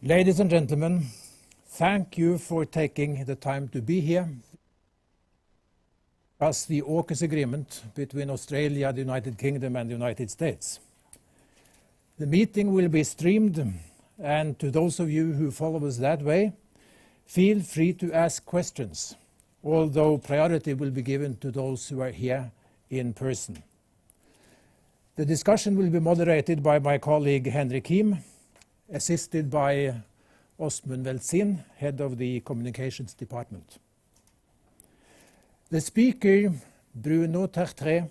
Ladies and gentlemen, thank you for taking the time to be here. As the AUKUS agreement between Australia, the United Kingdom and the United States. The meeting will be streamed, and to those of you who follow us that way, feel free to ask questions, although priority will be given to those who are here in person. The discussion will be moderated by my colleague Henrik Him, assisted by Åsmund Velsin, head of the Communications Department. The speaker, Bruno Tertrais,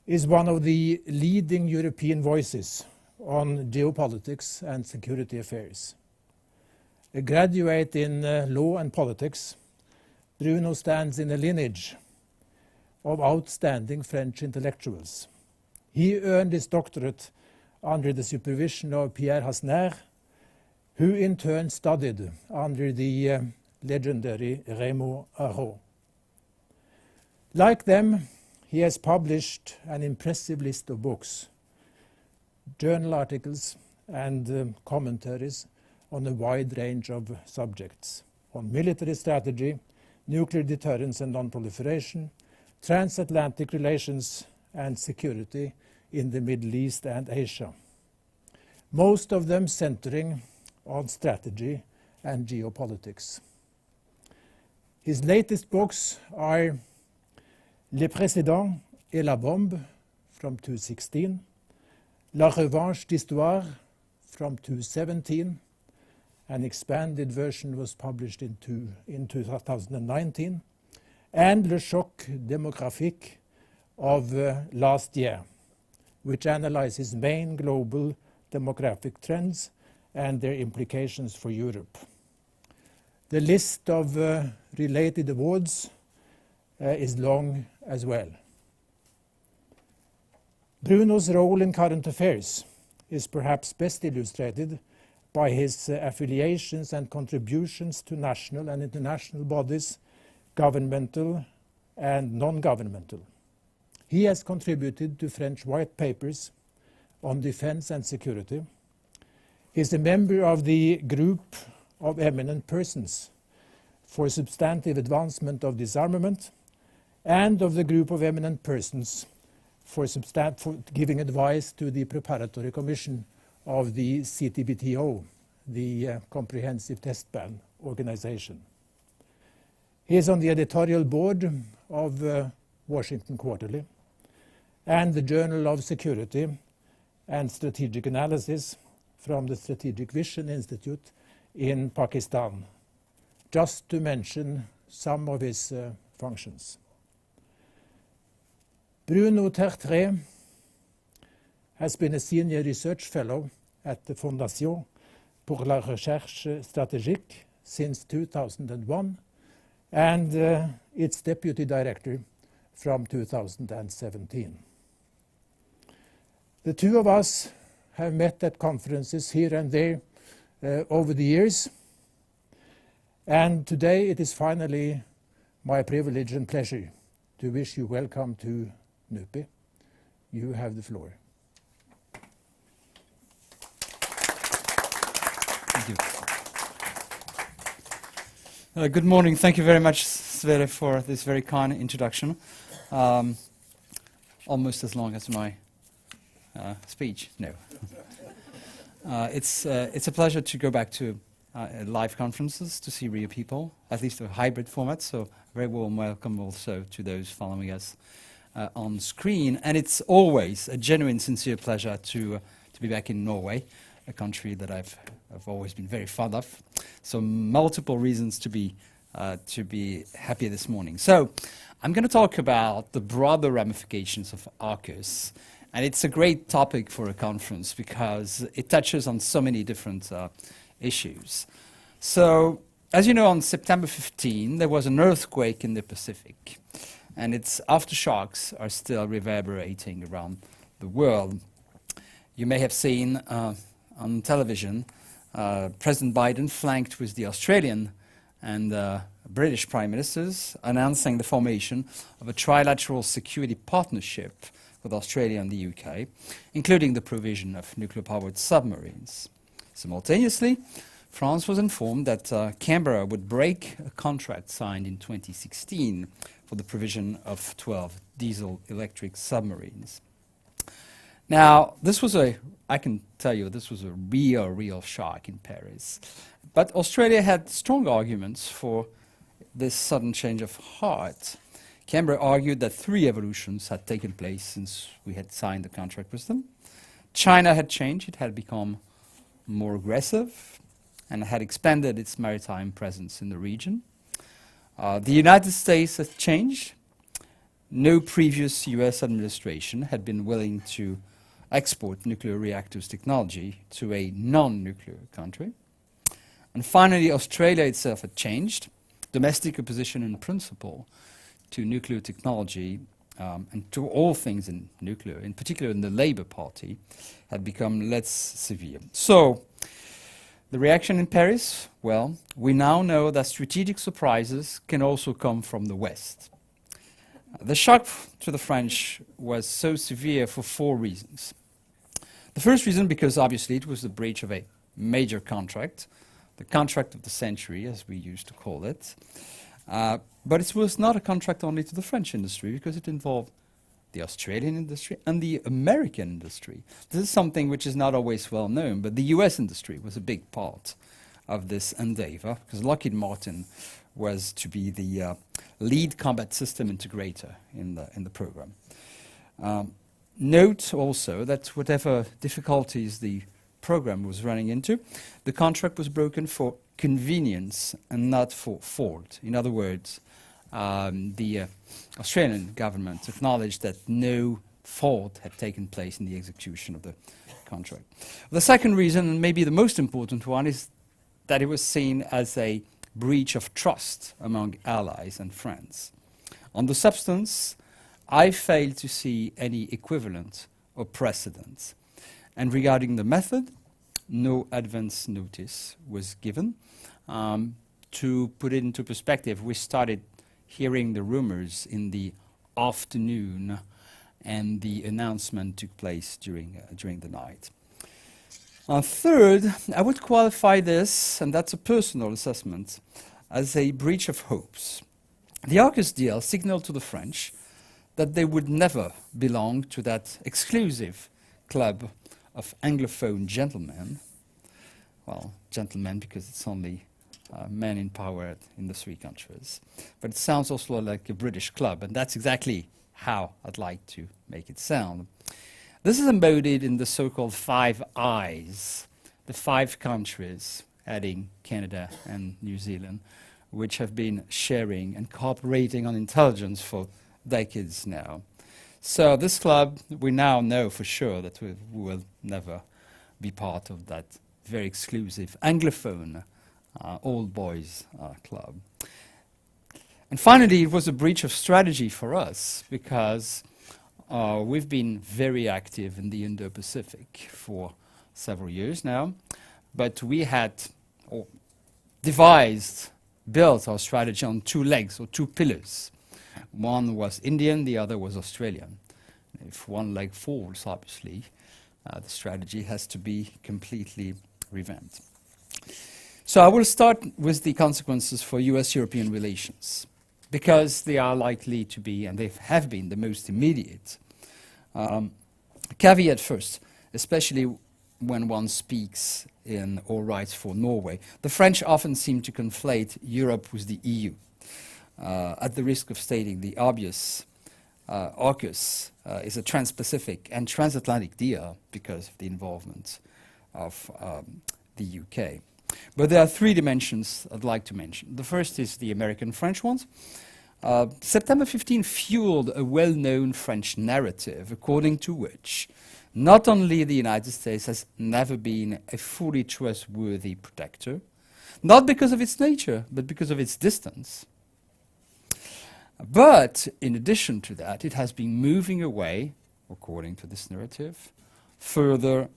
is one of the leading European voices on geopolitics and security affairs. A graduate in law and politics, Bruno stands in a lineage of outstanding French intellectuals. He earned his doctorate under the supervision of Pierre Hasner, who in turn studied under the legendary Raymond Aron. Like them, he has published an impressive list of books, journal articles and commentaries on a wide range of subjects, on military strategy, nuclear deterrence and non-proliferation, transatlantic relations and security in the Middle East and Asia, most of them centering on strategy and geopolitics. His latest books are Le Précédent et la Bombe from 2016, La Revanche d'Histoire from 2017, an expanded version was published in 2019, and Le Choc démographique of last year, which analyzes main global demographic trends and their implications for Europe. The list of related awards is long as well. Bruno's role in current affairs is perhaps best illustrated by his affiliations and contributions to national and international bodies, governmental and non-governmental. He has contributed to French white papers on defense and security. He is a member of the group of eminent persons for substantive advancement of disarmament and of the group of eminent persons for giving advice to the preparatory commission of the CTBTO, the Comprehensive Test Ban Organization. He is on the editorial board of Washington Quarterly and the Journal of Security and Strategic Analysis from the Strategic Vision Institute in Pakistan, just to mention some of his functions. Bruno Tertrais has been a senior research fellow at the Fondation pour la Recherche Stratégique since 2001 and its deputy director from 2017. The two of us have met at conferences here and there over the years, and today it is finally my privilege and pleasure to wish you welcome to NUPI. You have the floor. Thank you. Good morning. Thank you very much, Sverre, for this very kind introduction. Almost as long as my speech. No. It's a pleasure to go back to live conferences to see real people, at least a hybrid format. So very warm welcome also to those following us on screen. And it's always a genuine, sincere pleasure to be back in Norway, a country that I've always been very fond of. So multiple reasons to be happy this morning. So I'm going to talk about the broader ramifications of AUKUS. And it's a great topic for a conference because it touches on so many different issues. So, as you know, on September 15, there was an earthquake in the Pacific. And its aftershocks are still reverberating around the world. You may have seen on television President Biden flanked with the Australian and British Prime Ministers announcing the formation of a trilateral security partnership with Australia and the UK, including the provision of nuclear-powered submarines. Simultaneously, France was informed that Canberra would break a contract signed in 2016 for the provision of 12 diesel-electric submarines. Now, I can tell you, this was a real shock in Paris. But Australia had strong arguments for this sudden change of heart. Canberra argued that 3 evolutions had taken place since we had signed the contract with them. China had changed, it had become more aggressive and had expanded its maritime presence in the region. The United States had changed. No previous US administration had been willing to export nuclear reactors technology to a non-nuclear country. And finally, Australia itself had changed. Domestic opposition in principle to nuclear technology and to all things in nuclear, in particular in the Labour Party, had become less severe. So, the reaction in Paris? Well, we now know that strategic surprises can also come from the West. The shock to the French was so severe for 4 reasons. The first reason, because obviously it was the breach of a major contract, the contract of the century, as we used to call it. But it was not a contract only to the French industry, because it involved the Australian industry and the American industry. This is something which is not always well known, but the US industry was a big part of this endeavor, because Lockheed Martin was to be the lead combat system integrator in the program. Note also that whatever difficulties the program was running into, the contract was broken for convenience and not for fault. In other words, the Australian government acknowledged that no fault had taken place in the execution of the contract. The second reason, and maybe the most important one, is that it was seen as a breach of trust among allies and friends. On the substance, I failed to see any equivalent or precedent. And regarding the method, no advance notice was given. To put it into perspective, we started hearing the rumors in the afternoon, and the announcement took place during the night. Third, I would qualify this, and that's a personal assessment, as a breach of hopes. The AUKUS deal signaled to the French that they would never belong to that exclusive club of Anglophone gentlemen. Well, gentlemen because it's only men in power in the 3 countries. But it sounds also like a British club, and that's exactly how I'd like to make it sound. This is embodied in the so-called 5 Eyes, the 5 countries, adding Canada and New Zealand, which have been sharing and cooperating on intelligence for decades now. So this club, we now know for sure that we will never be part of that very exclusive Anglophone old boys club. And finally, it was a breach of strategy for us, because we've been very active in the Indo-Pacific for several years now, but we had built our strategy on 2 legs, or 2 pillars. One was Indian, the other was Australian. If one leg falls, obviously, the strategy has to be completely revamped. So I will start with the consequences for US-European relations, because they are likely to be, and they have been, the most immediate. Caveat first, especially when one speaks in all rights for Norway. The French often seem to conflate Europe with the EU. At the risk of stating the obvious, AUKUS is a trans-Pacific and transatlantic deal because of the involvement of the UK. But there are 3 dimensions I'd like to mention. The first is the American-French ones. September 15 fueled a well-known French narrative according to which not only the United States has never been a fully trustworthy protector, not because of its nature, but because of its distance. But in addition to that, it has been moving away, according to this narrative, further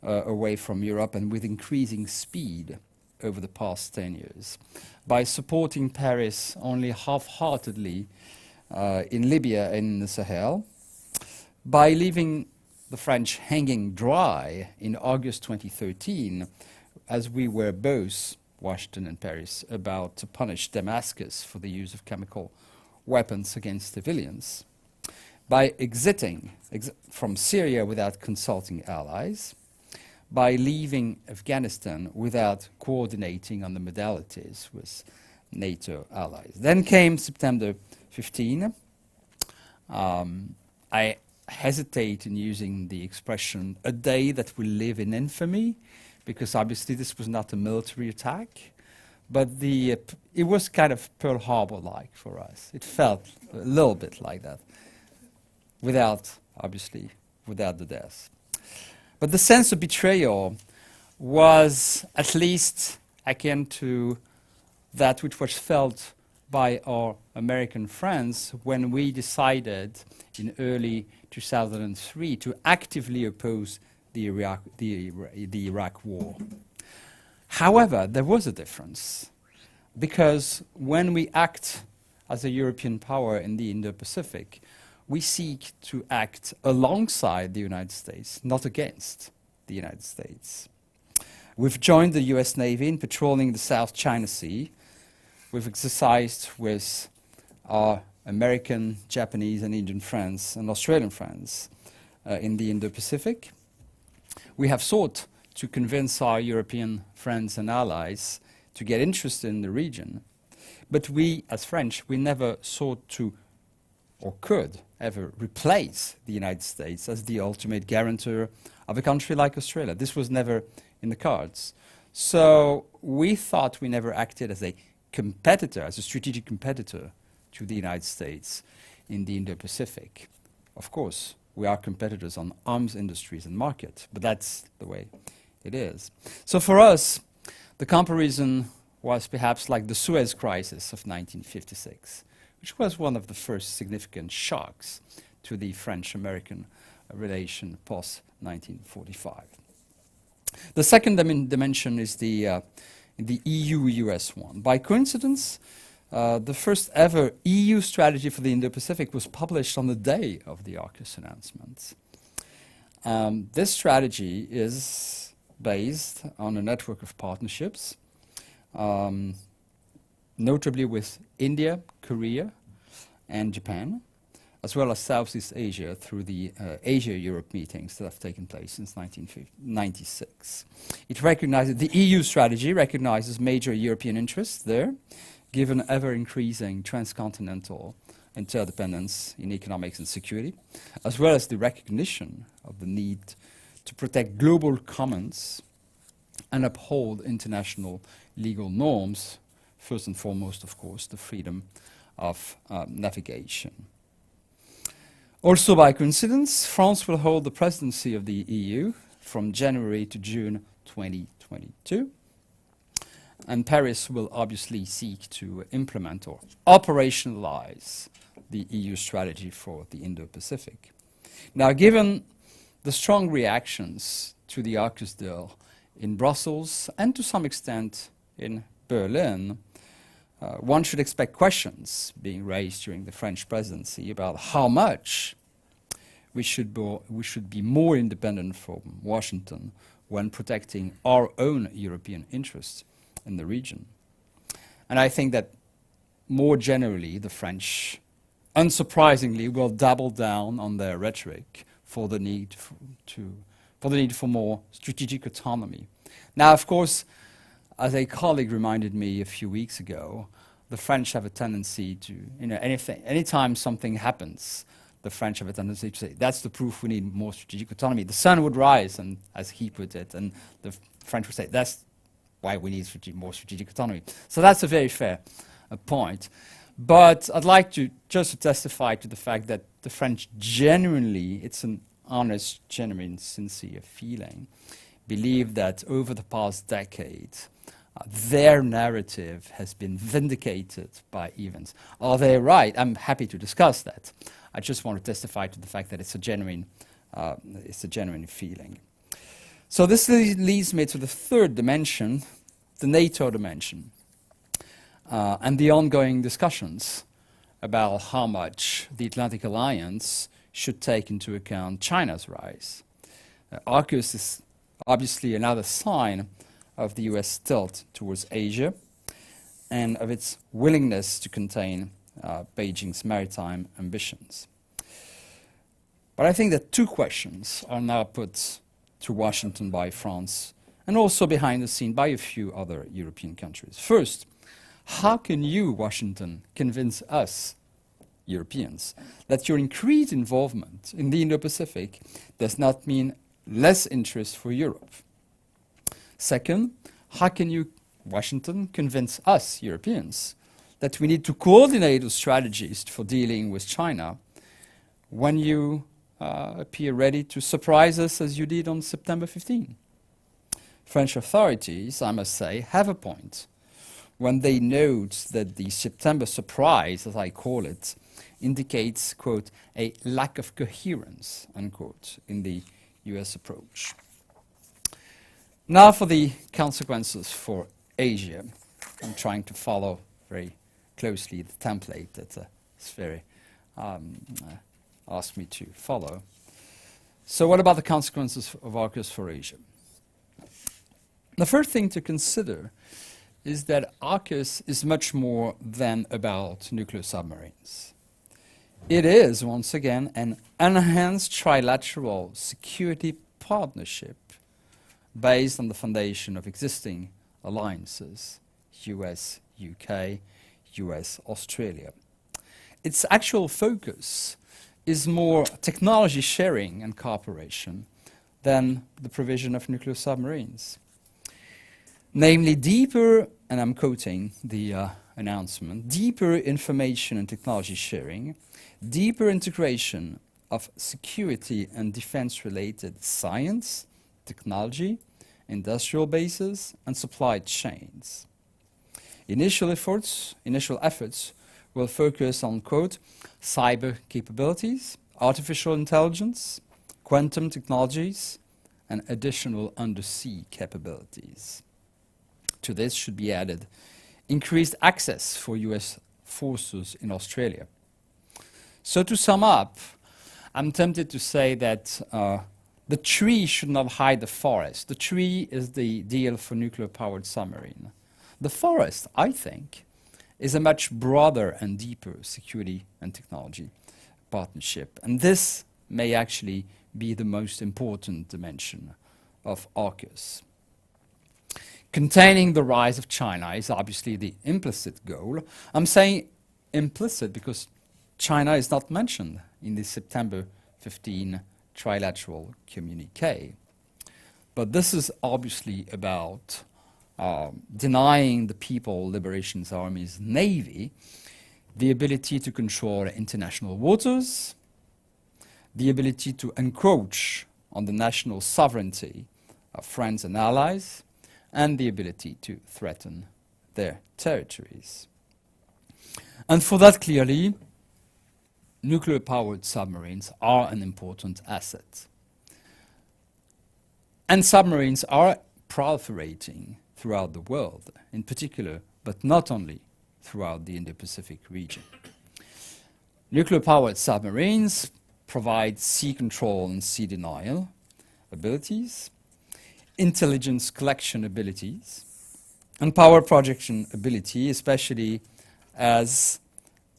away from Europe, and with increasing speed over the past 10 years, by supporting Paris only half-heartedly in Libya and in the Sahel, by leaving the French hanging dry in August 2013, as we were both, Washington and Paris, about to punish Damascus for the use of chemical weapons against civilians by exiting from Syria without consulting allies, by leaving Afghanistan without coordinating on the modalities with NATO allies. Then came September 15. I hesitate in using the expression a day that will live in infamy, because obviously this was not a military attack, but it was kind of Pearl Harbor-like for us. It felt a little bit like that, obviously, without the deaths. But the sense of betrayal was at least akin to that which was felt by our American friends when we decided in early 2003 to actively oppose the Iraq war. However, there was a difference, because when we act as a European power in the Indo-Pacific, we seek to act alongside the United States, not against the United States. We've joined the US Navy in patrolling the South China Sea. We've exercised with our American, Japanese, and Indian friends and Australian friends in the Indo-Pacific. We have sought to convince our European friends and allies to get interested in the region. But we, as French, we never sought to or could ever replace the United States as the ultimate guarantor of a country like Australia. This was never in the cards. So we thought we never acted as a competitor, as a strategic competitor to the United States in the Indo-Pacific. Of course, we are competitors on arms industries and market, but that's the way it is. So for us, the comparison was perhaps like the Suez Crisis of 1956, which was one of the first significant shocks to the French-American relation post-1945. The second dimension is the EU-US one. By coincidence, the first ever EU strategy for the Indo-Pacific was published on the day of the AUKUS announcement. This strategy is based on a network of partnerships, notably with India, Korea, and Japan, as well as Southeast Asia through the Asia-Europe meetings that have taken place since 1996. It recognizes, the EU strategy recognizes major European interests there, given ever-increasing transcontinental interdependence in economics and security, as well as the recognition of the need to protect global commons and uphold international legal norms, first and foremost, of course, the freedom of navigation. Also by coincidence, France will hold the presidency of the EU from January to June 2022. And Paris will obviously seek to implement or operationalize the EU strategy for the Indo-Pacific. Now, given the strong reactions to the AUKUS deal in Brussels and to some extent in Berlin, one should expect questions being raised during the French presidency about how much we should be more independent from Washington when protecting our own European interests in the region. And I think that more generally, the French, unsurprisingly, will double down on their rhetoric for the need for more strategic autonomy. Now, of course, as a colleague reminded me a few weeks ago, the French have a tendency to, anytime something happens, the French have a tendency to say, that's the proof we need more strategic autonomy. The sun would rise, and as he put it, and the French would say, that's why we need more strategic autonomy. So that's a very fair point. But I'd like to just testify to the fact that the French genuinely, it's an honest, genuine, sincere feeling, believe that over the past decade, their narrative has been vindicated by events. Are they right? I'm happy to discuss that. I just want to testify to the fact that it's a genuine feeling. So this leads me to the third dimension, the NATO dimension, and the ongoing discussions about how much the Atlantic Alliance should take into account China's rise. AUKUS is obviously another sign of the US tilt towards Asia and of its willingness to contain Beijing's maritime ambitions. But I think that two questions are now put to Washington by France and also behind the scene by a few other European countries. First, how can you, Washington, convince us, Europeans, that your increased involvement in the Indo-Pacific does not mean less interest for Europe? Second, how can you, Washington, convince us, Europeans, that we need to coordinate our strategies for dealing with China when you appear ready to surprise us as you did on September 15? French authorities, I must say, have a point when they note that the September surprise, as I call it, indicates, quote, a lack of coherence, unquote, in the US approach. Now for the consequences for Asia. I'm trying to follow very closely the template that Sverre asked me to follow. So what about the consequences of AUKUS for Asia? The first thing to consider is that AUKUS is much more than about nuclear submarines. It is, once again, an enhanced trilateral security partnership based on the foundation of existing alliances, US, UK, US, Australia. Its actual focus is more technology sharing and cooperation than the provision of nuclear submarines. Namely, deeper, and I'm quoting the announcement, deeper information and technology sharing, deeper integration of security and defense-related science, technology, industrial bases, and supply chains. Initial efforts will focus on, quote, cyber capabilities, artificial intelligence, quantum technologies, and additional undersea capabilities. To this should be added increased access for US forces in Australia. So to sum up, I'm tempted to say that the tree should not hide the forest. The tree is the deal for nuclear-powered submarine. The forest, I think, is a much broader and deeper security and technology partnership. And this may actually be the most important dimension of AUKUS. Containing the rise of China is obviously the implicit goal. I'm saying implicit because China is not mentioned in the September 15 trilateral communique. But this is obviously about denying the People Liberation Army's Navy the ability to control international waters, the ability to encroach on the national sovereignty of friends and allies, and the ability to threaten their territories. And for that, clearly, nuclear-powered submarines are an important asset. And submarines are proliferating throughout the world, in particular, but not only throughout the Indo-Pacific region. Nuclear-powered submarines provide sea control and sea denial abilities, intelligence collection abilities, and power projection ability, especially as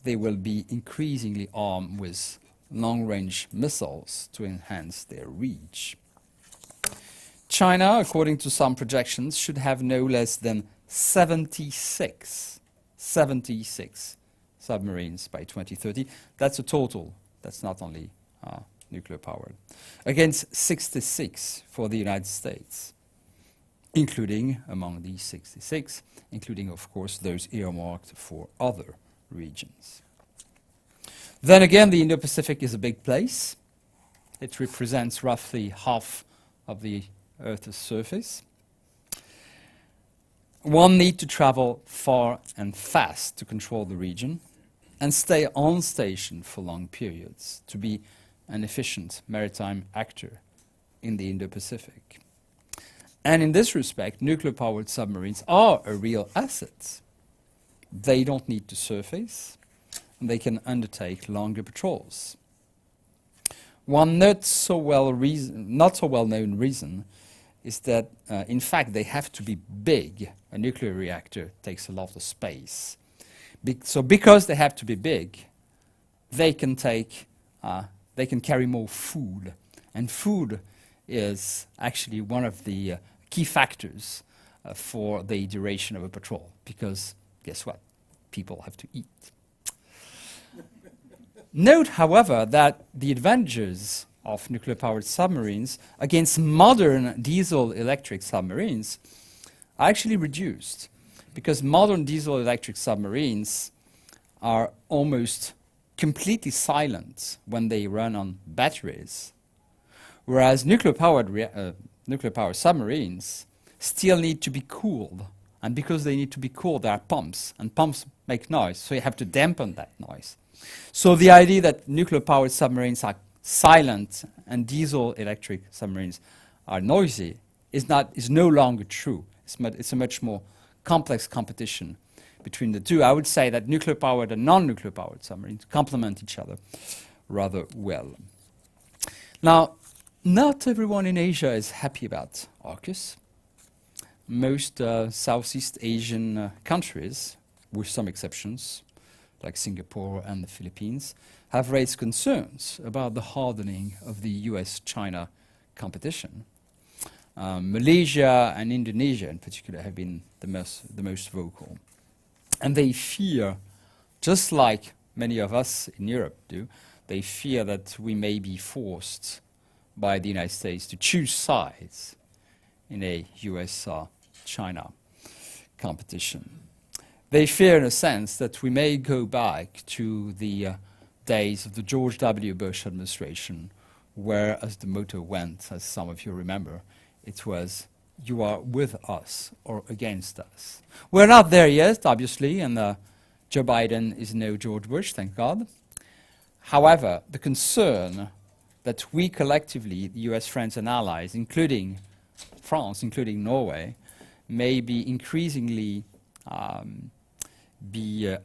they will be increasingly armed with long-range missiles to enhance their reach. China, according to some projections, should have no less than 76 submarines by 2030. That's a total. That's not only nuclear powered. Against 66 for the United States, including, among these 66, including, of course, those earmarked for other regions. Then again, the Indo-Pacific is a big place. It represents roughly half of the Earth's surface. One needs to travel far and fast to control the region and stay on station for long periods to be an efficient maritime actor in the Indo-Pacific. And in this respect, nuclear-powered submarines are a real asset. They don't need to surface, and they can undertake longer patrols. One not so well known reason is that, in fact, they have to be big. A nuclear reactor takes a lot of space. So because they have to be big, they can carry more food. And food is actually one of the key factors for the duration of a patrol, because guess what? People have to eat. Note, however, that the advantages of nuclear-powered submarines against modern diesel-electric submarines are actually reduced, because modern diesel-electric submarines are almost completely silent when they run on batteries, whereas nuclear-powered submarines still need to be cooled. And because they need to be cooled, there are pumps, and pumps make noise, so you have to dampen that noise. So the idea that nuclear-powered submarines are silent and diesel-electric submarines are noisy is no longer true. It's a much more complex competition between the two. I would say that nuclear-powered and non-nuclear-powered submarines complement each other rather well. Now, not everyone in Asia is happy about AUKUS. Most Southeast Asian countries, with some exceptions, like Singapore and the Philippines, have raised concerns about the hardening of the US-China competition. Malaysia and Indonesia in particular have been the most vocal. And they fear, just like many of us in Europe do, they fear that we may be forced by the United States to choose sides in a US-China competition. They fear, in a sense, that we may go back to the days of the George W. Bush administration, where, as the motto went, as some of you remember, it was, "You are with us or against us." We're not there yet, obviously, and Joe Biden is no George Bush, thank God. However, the concern that we collectively, the US friends and allies, including France, including Norway, may be increasingly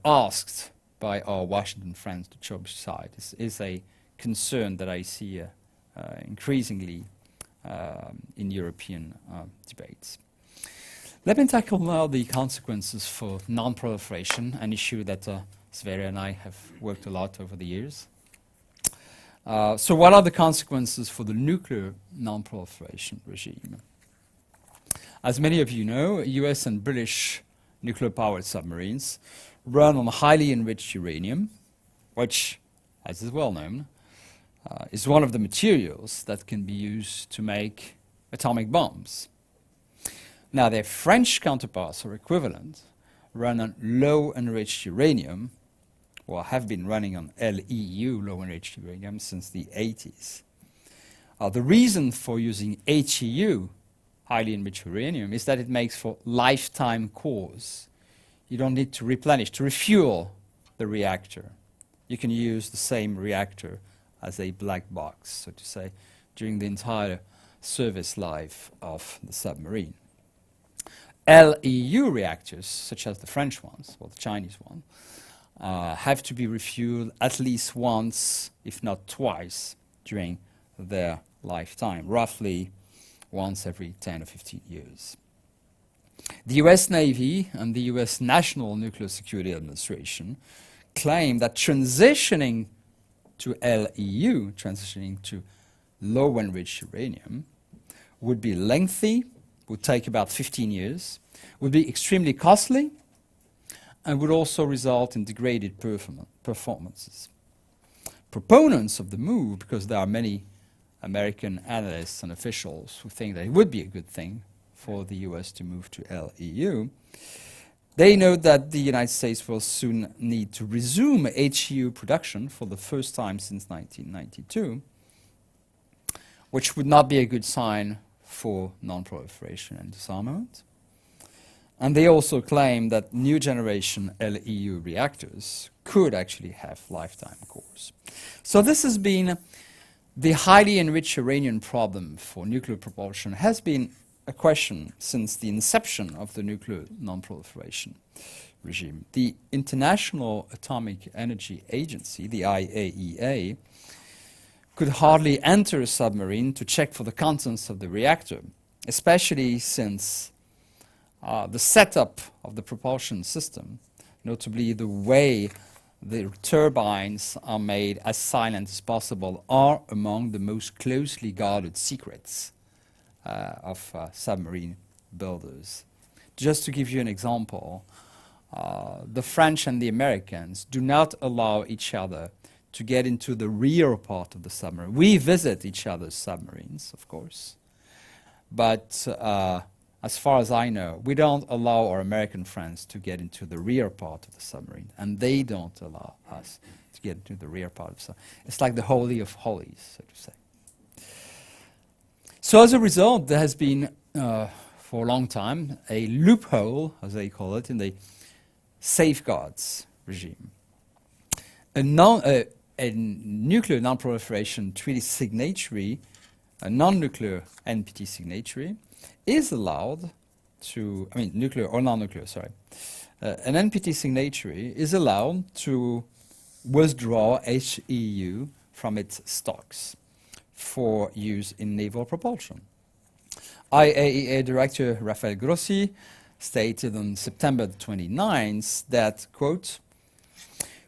asked by our Washington friends to choose side is a concern that I see increasingly in European debates. Let me tackle now the consequences for non-proliferation, an issue that Sverre and I have worked a lot over the years. So what are the consequences for the nuclear non-proliferation regime? As many of you know, US and British nuclear-powered submarines run on highly enriched uranium, which, as is well known, is one of the materials that can be used to make atomic bombs. Now, their French counterparts or equivalent run on low-enriched uranium, or have been running on LEU, low-enriched uranium, since the 80s. The reason for using HEU, highly enriched uranium, is that it makes for lifetime cores. You don't need to replenish, to refuel the reactor. You can use the same reactor as a black box, so to say, during the entire service life of the submarine. LEU reactors, such as the French ones, or the Chinese one, have to be refueled at least once, if not twice, during their lifetime, roughly once every 10 or 15 years. The US Navy and the US National Nuclear Security Administration claim that transitioning to LEU, transitioning to low-enriched uranium, would be lengthy, would take about 15 years, would be extremely costly, and would also result in degraded performances. Proponents of the move, because there are many American analysts and officials who think that it would be a good thing for the US to move to LEU, they note that the United States will soon need to resume HEU production for the first time since 1992, which would not be a good sign for non-proliferation and disarmament. And they also claim that new generation LEU reactors could actually have lifetime cores. So this has been the highly enriched uranium problem for nuclear propulsion has been a question since the inception of the nuclear non-proliferation regime. The International Atomic Energy Agency, the IAEA, could hardly enter a submarine to check for the contents of the reactor, especially since the setup of the propulsion system, notably the way the turbines are made as silent as possible, are among the most closely guarded secrets of submarine builders. Just to give you an example, the French and the Americans do not allow each other to get into the rear part of the submarine. We visit each other's submarines, of course, but as far as I know, we don't allow our American friends to get into the rear part of the submarine, and they don't allow us to get into the rear part of the submarine. It's like the holy of holies, so to say. So as a result, there has been, for a long time, a loophole, as they call it, in the safeguards regime. A nuclear non-proliferation treaty signatory, a non-nuclear NPT signatory, is allowed to, nuclear or non-nuclear, sorry. An NPT signatory is allowed to withdraw HEU from its stocks for use in naval propulsion. IAEA Director Rafael Grossi stated on September 29th that, quote,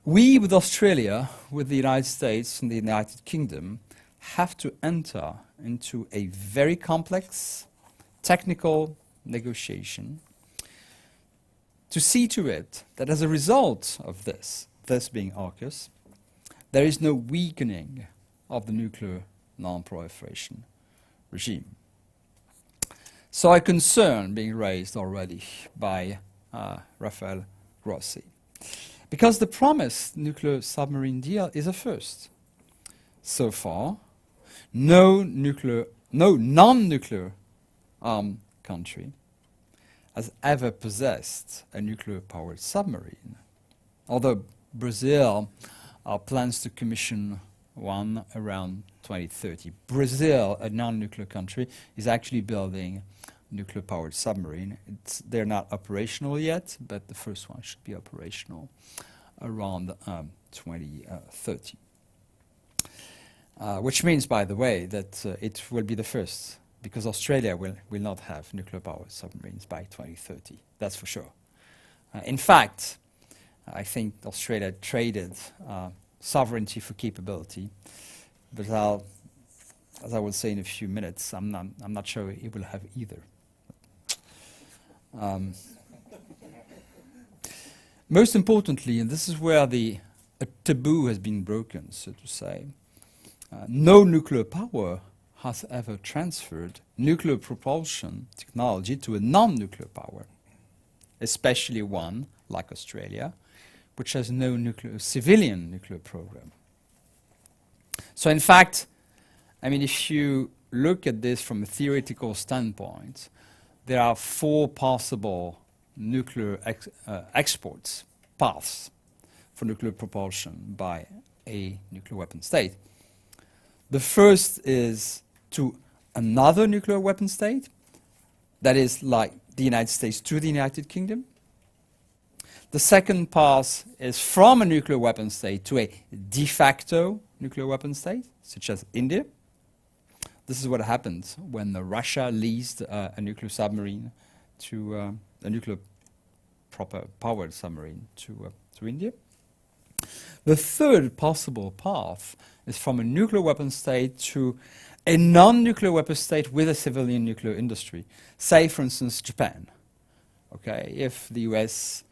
"We with Australia, with the United States and the United Kingdom, have to enter into a very complex technical negotiation to see to it that as a result of this being AUKUS, there is no weakening of the nuclear non-proliferation regime." So a concern being raised already by Rafael Grossi. Because the promised nuclear submarine deal is a first. So far, no non-nuclear country has ever possessed a nuclear-powered submarine, although Brazil plans to commission one around 2030. Brazil, a non-nuclear country, is actually building a nuclear-powered submarine. They're not operational yet, but the first one should be operational around 2030. Which means, by the way, that it will be the first, because Australia will not have nuclear-powered submarines by 2030. That's for sure. In fact, I think Australia traded sovereignty for capability, but as I will say in a few minutes, I'm not sure it will have either. Most importantly, and this is where a taboo has been broken, so to say, no nuclear power has ever transferred nuclear propulsion technology to a non-nuclear power, especially one like Australia, which has no civilian nuclear program. So in fact, if you look at this from a theoretical standpoint, there are 4 possible nuclear exports paths for nuclear propulsion by a nuclear weapon state. The first is to another nuclear weapon state, that is like the United States to the United Kingdom. The second path is from a nuclear weapon state to a de facto nuclear weapon state, such as India. This is what happened when Russia leased a nuclear submarine to a nuclear proper powered submarine to India. The third possible path is from a nuclear weapon state to a non-nuclear weapon state with a civilian nuclear industry. Say, for instance, Japan. Okay, if the US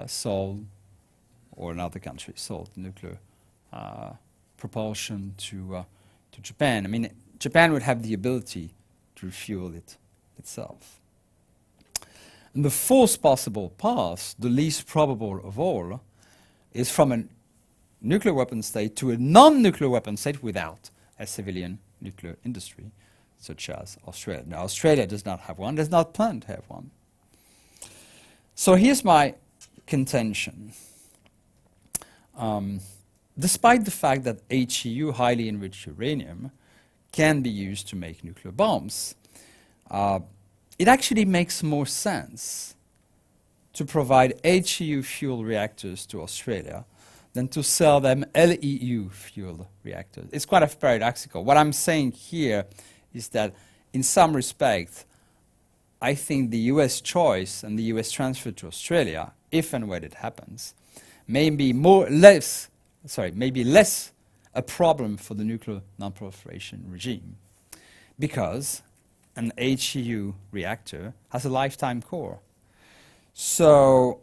sold, or another country sold nuclear propulsion to Japan, Japan would have the ability to refuel it itself. And the fourth possible path, the least probable of all, is from a nuclear weapon state to a non-nuclear weapon state without a civilian nuclear industry, such as Australia. Now, Australia does not have one, does not plan to have one. So here's my contention. Despite the fact that HEU, highly enriched uranium, can be used to make nuclear bombs, it actually makes more sense to provide HEU fuel reactors to Australia than to sell them LEU fuel reactors. It's quite paradoxical. What I'm saying here is that in some respect, I think the US choice and the US transfer to Australia, if and when it happens, may be less a problem for the nuclear non-proliferation regime, because an HEU reactor has a lifetime core. So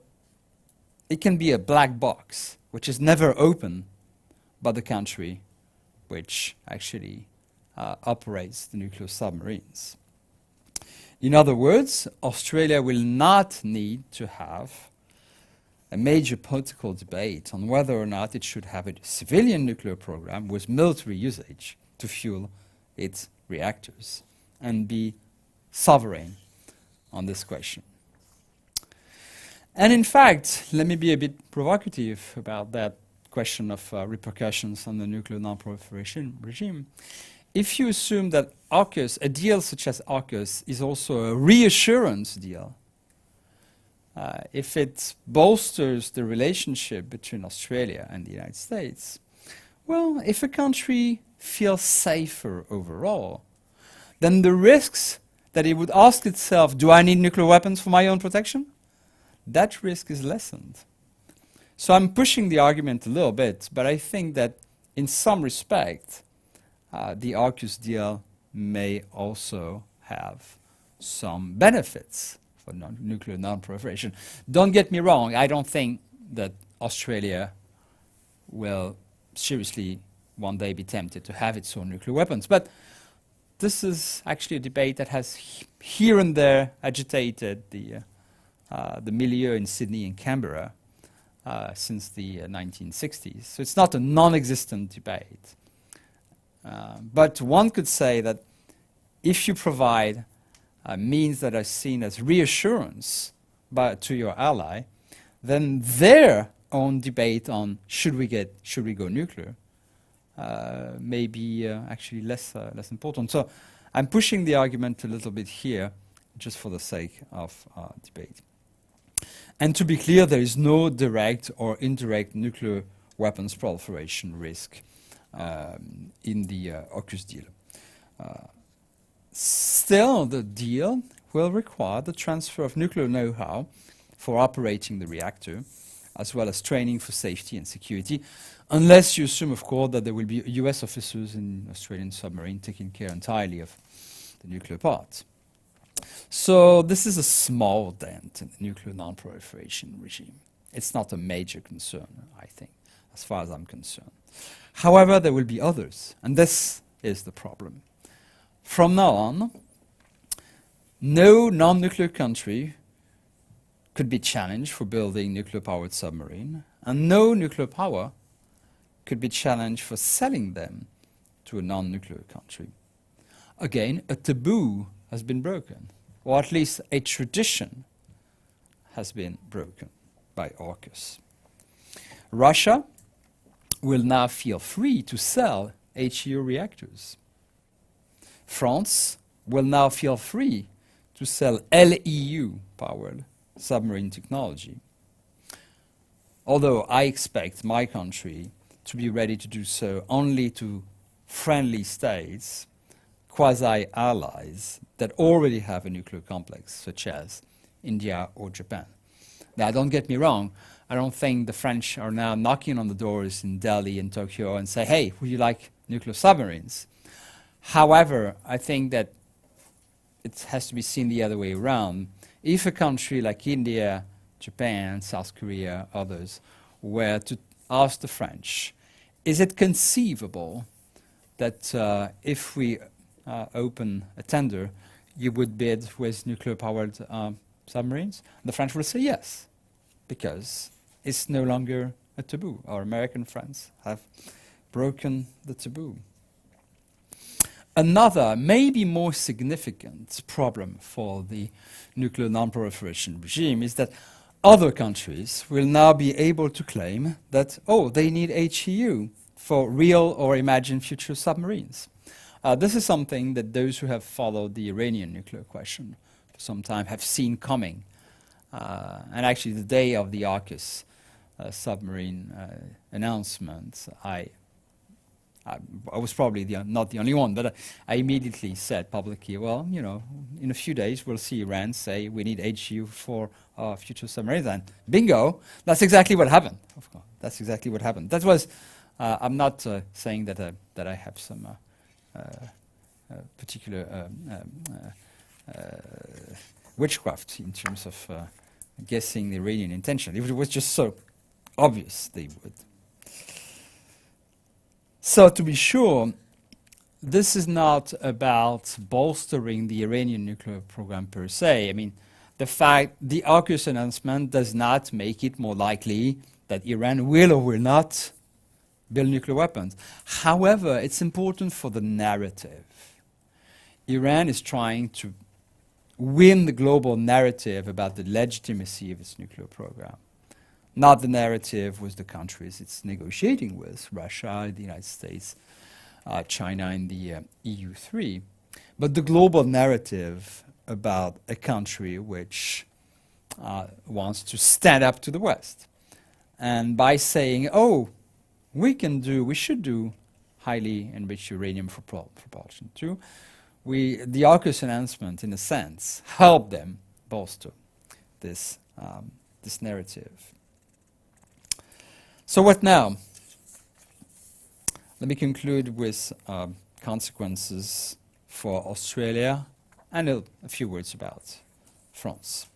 it can be a black box, which is never open by the country which actually operates the nuclear submarines. In other words, Australia will not need to have a major political debate on whether or not it should have a civilian nuclear program with military usage to fuel its reactors and be sovereign on this question. And in fact, let me be a bit provocative about that question of repercussions on the nuclear non-proliferation regime. If you assume that AUKUS, a deal such as AUKUS, is also a reassurance deal, if it bolsters the relationship between Australia and the United States, well, if a country feels safer overall, then the risks that it would ask itself, do I need nuclear weapons for my own protection? That risk is lessened. So I'm pushing the argument a little bit, but I think that in some respect, the AUKUS deal may also have some benefits for nuclear non-proliferation. Don't get me wrong, I don't think that Australia will seriously one day be tempted to have its own nuclear weapons, but this is actually a debate that has here and there agitated the milieu in Sydney and Canberra since the 1960s. So it's not a non-existent debate. But one could say that if you provide means that are seen as reassurance to your ally, then their own debate on should we go nuclear may be actually less important. So I'm pushing the argument a little bit here just for the sake of debate. And to be clear, there is no direct or indirect nuclear weapons proliferation risk in the AUKUS deal. Still, the deal will require the transfer of nuclear know-how for operating the reactor, as well as training for safety and security, unless you assume, of course, that there will be US officers in Australian submarine taking care entirely of the nuclear part. So this is a small dent in the nuclear non-proliferation regime. It's not a major concern, I think, as far as I'm concerned. However, there will be others, and this is the problem. From now on, no non-nuclear country could be challenged for building nuclear-powered submarine, and no nuclear power could be challenged for selling them to a non-nuclear country. Again, a taboo has been broken, or at least a tradition has been broken by AUKUS. Russia will now feel free to sell HEU reactors. France will now feel free to sell LEU-powered submarine technology. Although I expect my country to be ready to do so only to friendly states, quasi-allies that already have a nuclear complex, such as India or Japan. Now, don't get me wrong, I don't think the French are now knocking on the doors in Delhi and Tokyo and say, hey, would you like nuclear submarines? However, I think that it has to be seen the other way around. If a country like India, Japan, South Korea, others, were to ask the French, is it conceivable that if we open a tender, you would bid with nuclear-powered submarines? The French will say yes, because it's no longer a taboo. Our American friends have broken the taboo. Another, maybe more significant problem for the nuclear non-proliferation regime is that other countries will now be able to claim that, oh, they need HEU for real or imagined future submarines. This is something that those who have followed the Iranian nuclear question for some time have seen coming. And actually, the day of the AUKUS submarine announcement, I was probably not the only one, but I immediately said publicly, well, you know, in a few days we'll see Iran say we need HU for our future submarines, and bingo, that's exactly what happened. Of course, that's exactly what happened. That was, I'm not saying that that I have some particular witchcraft in terms of guessing the Iranian intention. It was just so obvious they would. So to be sure, this is not about bolstering the Iranian nuclear program per se. I mean, the fact the AUKUS announcement does not make it more likely that Iran will or will not build nuclear weapons. However, it's important for the narrative. Iran is trying to win the global narrative about the legitimacy of its nuclear program. Not the narrative with the countries it's negotiating with, Russia, the United States, China, and the EU3, but the global narrative about a country which wants to stand up to the West. And by saying, oh, we should do highly enriched uranium for propulsion too, the AUKUS announcement, in a sense, helped them bolster this narrative. So what now? Let me conclude with consequences for Australia and a few words about France.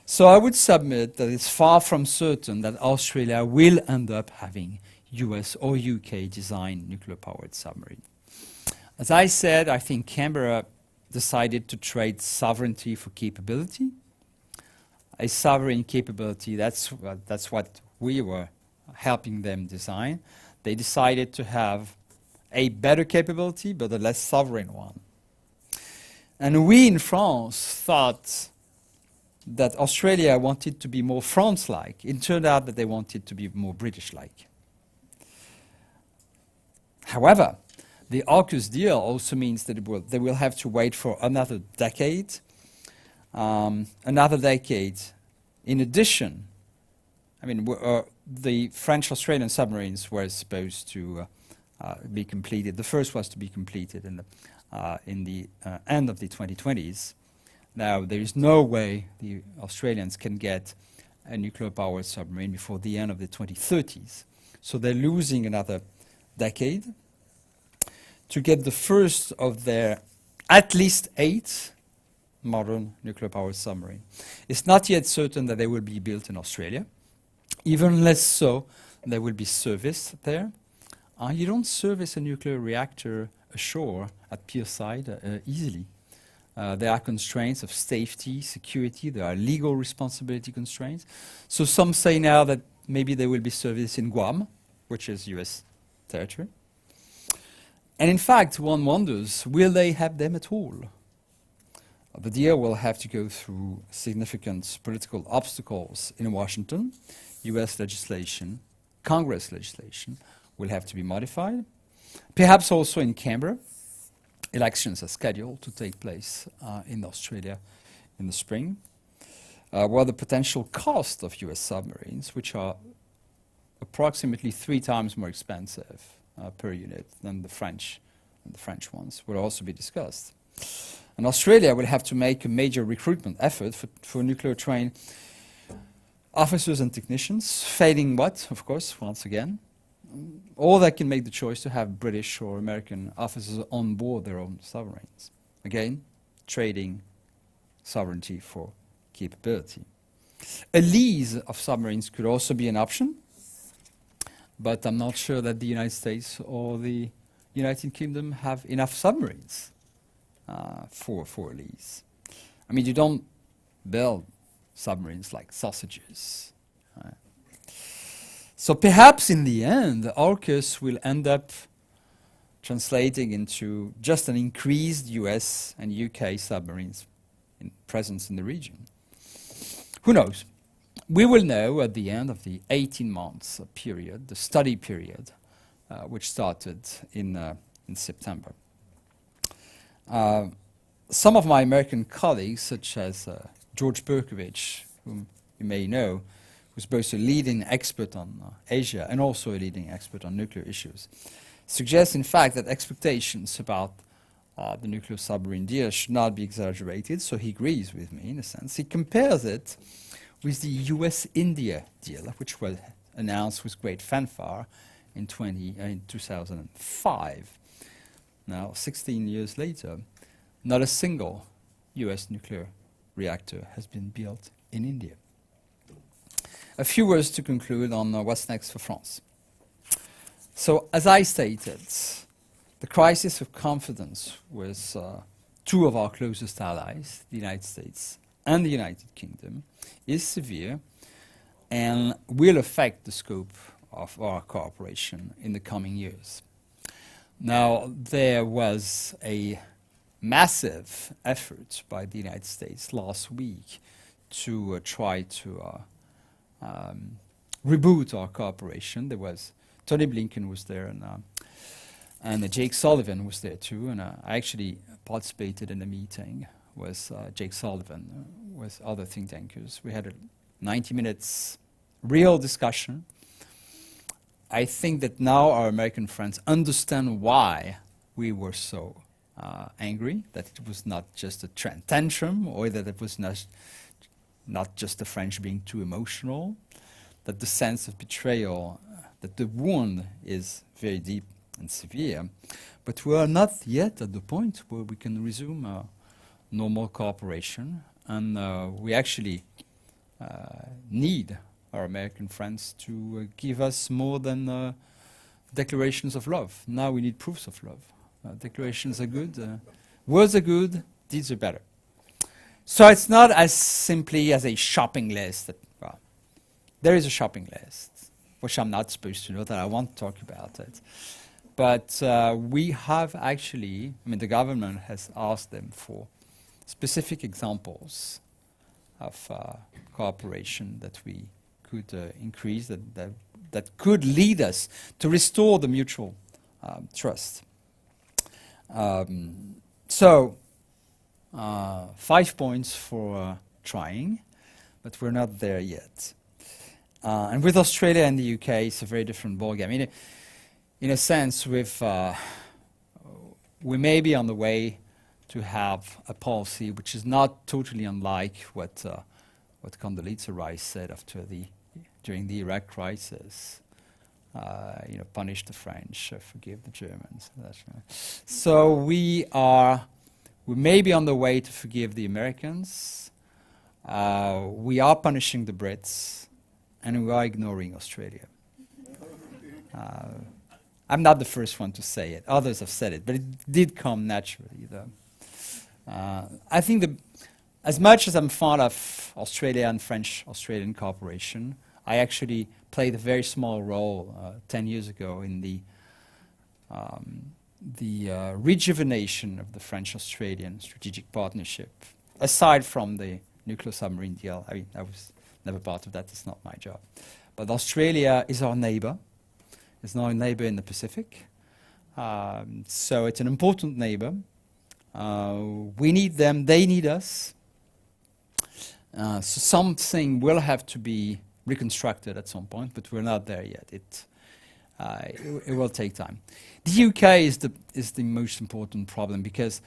So I would submit that it's far from certain that Australia will end up having US or UK designed nuclear-powered submarine. As I said, I think Canberra decided to trade sovereignty for capability. A sovereign capability, that's what we were helping them design. They decided to have a better capability, but a less sovereign one. And we in France thought that Australia wanted to be more France-like. It turned out that they wanted to be more British-like. However, the AUKUS deal also means that they will have to wait for another decade. In addition, I mean, the French-Australian submarines were supposed to be completed. The first was to be completed in the end of the 2020s. Now, there is no way the Australians can get a nuclear-powered submarine before the end of the 2030s. So they're losing another decade to get the first of their at least 8 modern nuclear-powered submarines. It's not yet certain that they will be built in Australia. Even less so, they will be serviced there. You don't service a nuclear reactor ashore at pierside easily. There are constraints of safety, security. There are legal responsibility constraints. So some say now that maybe they will be serviced in Guam, which is US territory. And in fact, one wonders, will they have them at all? The deal will have to go through significant political obstacles in Washington. US legislation, Congress legislation will have to be modified. Perhaps also in Canberra. Elections are scheduled to take place in Australia in the spring. While the potential cost of US submarines, which are approximately 3 times more expensive per unit than the French ones, will also be discussed. And Australia will have to make a major recruitment effort for nuclear-trained officers and technicians, failing what, of course, once again, or they can make the choice to have British or American officers on board their own submarines. Again, trading sovereignty for capability. A lease of submarines could also be an option, but I'm not sure that the United States or the United Kingdom have enough submarines for a lease. I mean, you don't build submarines like sausages. So perhaps in the end, AUKUS will end up translating into just an increased US and UK submarines presence in the region. Who knows? We will know at the end of the 18 months period, the study period, which started in September. Some of my American colleagues, such as George Berkovich, whom you may know, who's both a leading expert on Asia and also a leading expert on nuclear issues, suggests, in fact, that expectations about the nuclear submarine deal should not be exaggerated, so he agrees with me in a sense. He compares it with the US-India deal, which was announced with great fanfare in 2005. Now, 16 years later, not a single US nuclear reactor has been built in India. A few words to conclude on what's next for France. So, as I stated, the crisis of confidence with two of our closest allies, the United States and the United Kingdom, is severe and will affect the scope of our cooperation in the coming years. Now, there was a massive effort by the United States last week to try to reboot our cooperation. There was Tony Blinken was there, and Jake Sullivan was there too. And I actually participated in a meeting with Jake Sullivan with other think tankers. We had a 90 minutes real discussion. I think that now our American friends understand why we were so angry, that it was not just a tantrum, or that it was not just the French being too emotional, that the sense of betrayal, that the wound is very deep and severe. But we are not yet at the point where we can resume normal cooperation, and we actually need our American friends to give us more than declarations of love. Now we need proofs of love. Declarations are good, words are good, deeds are better. So it's not as simply as a shopping list. Well, there is a shopping list, which I'm not supposed to know, that I won't talk about it. But we have actually, the government has asked them for specific examples of cooperation that we could increase, that could lead us to restore the mutual trust. So, 5 points for trying, but we're not there yet. And with Australia and the UK, it's a very different ballgame. In a sense, we may be on the way to have a policy which is not totally unlike what Condoleezza Rice said during the Iraq crisis. Punish the French, forgive the Germans. So we may be on the way to forgive the Americans. We are punishing the Brits, and we are ignoring Australia. I'm not the first one to say it. Others have said it, but it did come naturally, though. I think as much as I'm fond of Australia and French-Australian cooperation, I actually played a very small role 10 years ago in the rejuvenation of the French-Australian strategic partnership. Aside from the nuclear submarine deal, I was never part of that. It's not my job. But Australia is our neighbor. It's now a neighbor in the Pacific. So it's an important neighbor. We need them. They need us. So something will have to be reconstructed at some point, but we're not there yet. It will take time. The UK is the most important problem, because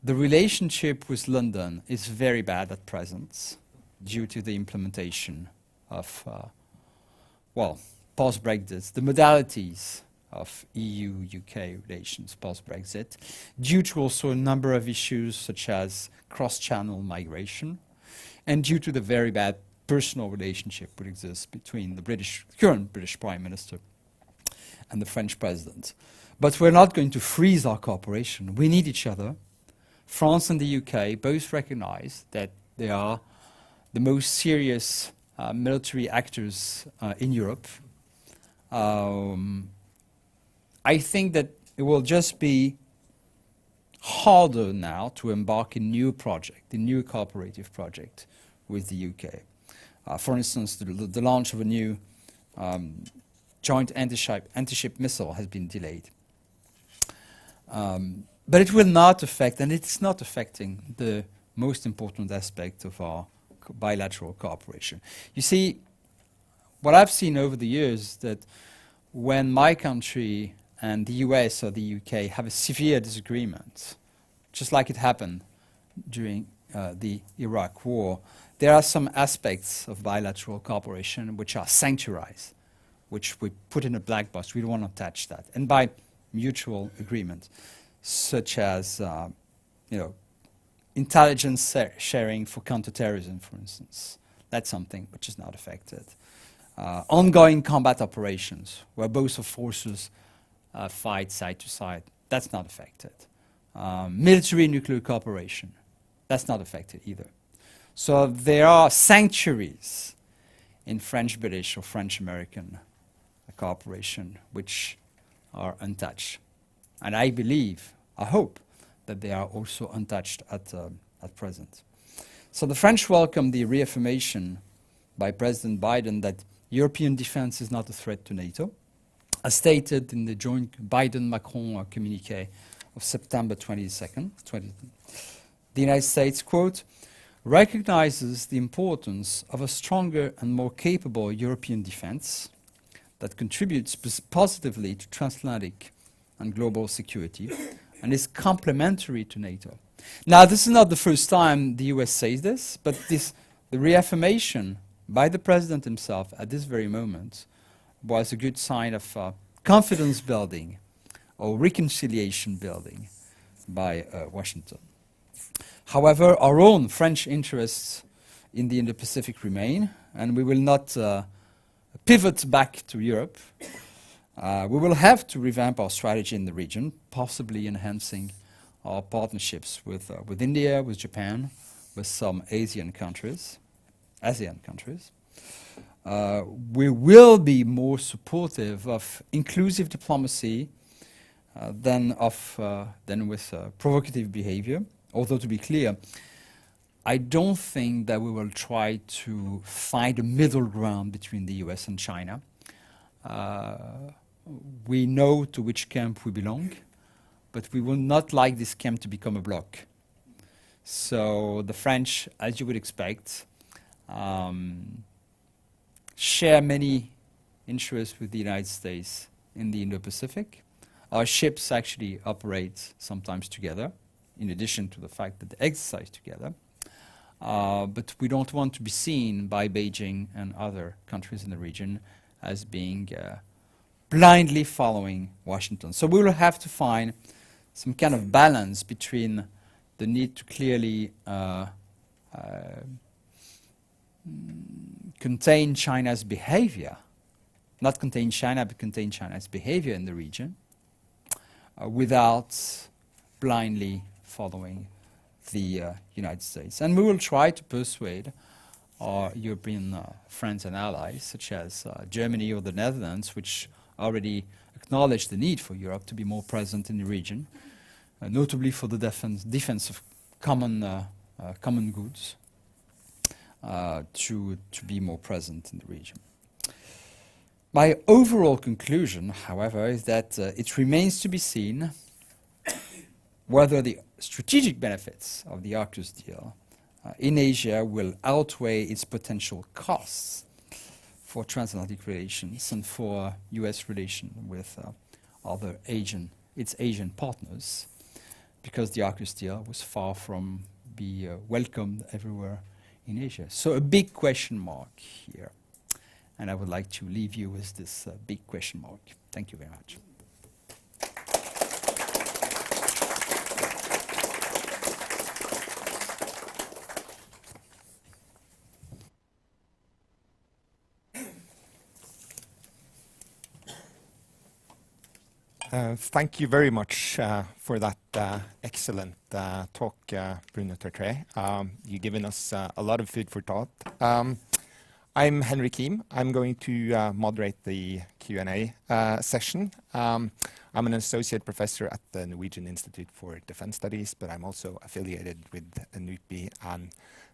the relationship with London is very bad at present due to the implementation of, post-Brexit, the modalities of EU-UK relations post-Brexit, due to also a number of issues such as cross-channel migration, and due to the very bad personal relationship that exists between the current British Prime Minister and the French President. But we're not going to freeze our cooperation. We need each other. France and the UK both recognize that they are the most serious military actors in Europe. I think that it will just be harder now to embark in new cooperative project with the UK. For instance, the launch of a new joint anti-ship missile has been delayed. But it will not affect, and it's not affecting, the most important aspect of our bilateral cooperation. You see, what I've seen over the years is that when my country and the US or the UK have a severe disagreement, just like it happened during the Iraq War, there are some aspects of bilateral cooperation which are sanctuarized, which we put in a black box. We don't want to touch that. And by mutual agreement, such as intelligence sharing for counterterrorism, for instance. That's something which is not affected. Ongoing combat operations, where both of forces fight side to side. That's not affected. Military nuclear cooperation. That's not affected either. So there are sanctuaries in French-British or French-American cooperation which are untouched. And I believe, I hope, that they are also untouched at present. So the French welcome the reaffirmation by President Biden that European defense is not a threat to NATO, as stated in the joint Biden-Macron communique of September 22nd. The United States, quote, recognizes the importance of a stronger and more capable European defense that contributes positively to transatlantic and global security and is complementary to NATO. Now, this is not the first time the US says this, but the reaffirmation by the President himself at this very moment was a good sign of confidence building or reconciliation building by Washington. However, our own French interests in the Indo-Pacific remain, and we will not pivot back to Europe. We will have to revamp our strategy in the region, possibly enhancing our partnerships with India, with Japan, with some ASEAN countries. We will be more supportive of inclusive diplomacy than with provocative behavior. Although, to be clear, I don't think that we will try to find a middle ground between the US and China. We know to which camp we belong, but we would not like this camp to become a bloc. So the French, as you would expect, share many interests with the United States in the Indo-Pacific. Our ships actually operate sometimes together, in addition to the fact that they exercise together. But we don't want to be seen by Beijing and other countries in the region as being blindly following Washington. So we will have to find some kind of balance between the need to clearly contain China's behavior, not contain China, but contain China's behavior in the region, without blindly following the United States. And we will try to persuade our European friends and allies, such as Germany or the Netherlands, which already acknowledge the need for Europe to be more present in the region, notably for the defense of common goods, to be more present in the region. My overall conclusion, however, is that it remains to be seen whether the strategic benefits of the AUKUS deal in Asia will outweigh its potential costs for transatlantic relations and for US relations with its Asian partners, because the AUKUS deal was far from be welcomed everywhere in Asia. So a big question mark here. And I would like to leave you with this big question mark. Thank you very much. Thank you very much for that excellent talk, Bruno Tertrais. You've given us a lot of food for thought. I'm Henry Keem. I'm going to moderate the Q&A session. I'm an associate professor at the Norwegian Institute for Defense Studies, but I'm also affiliated with NUPI and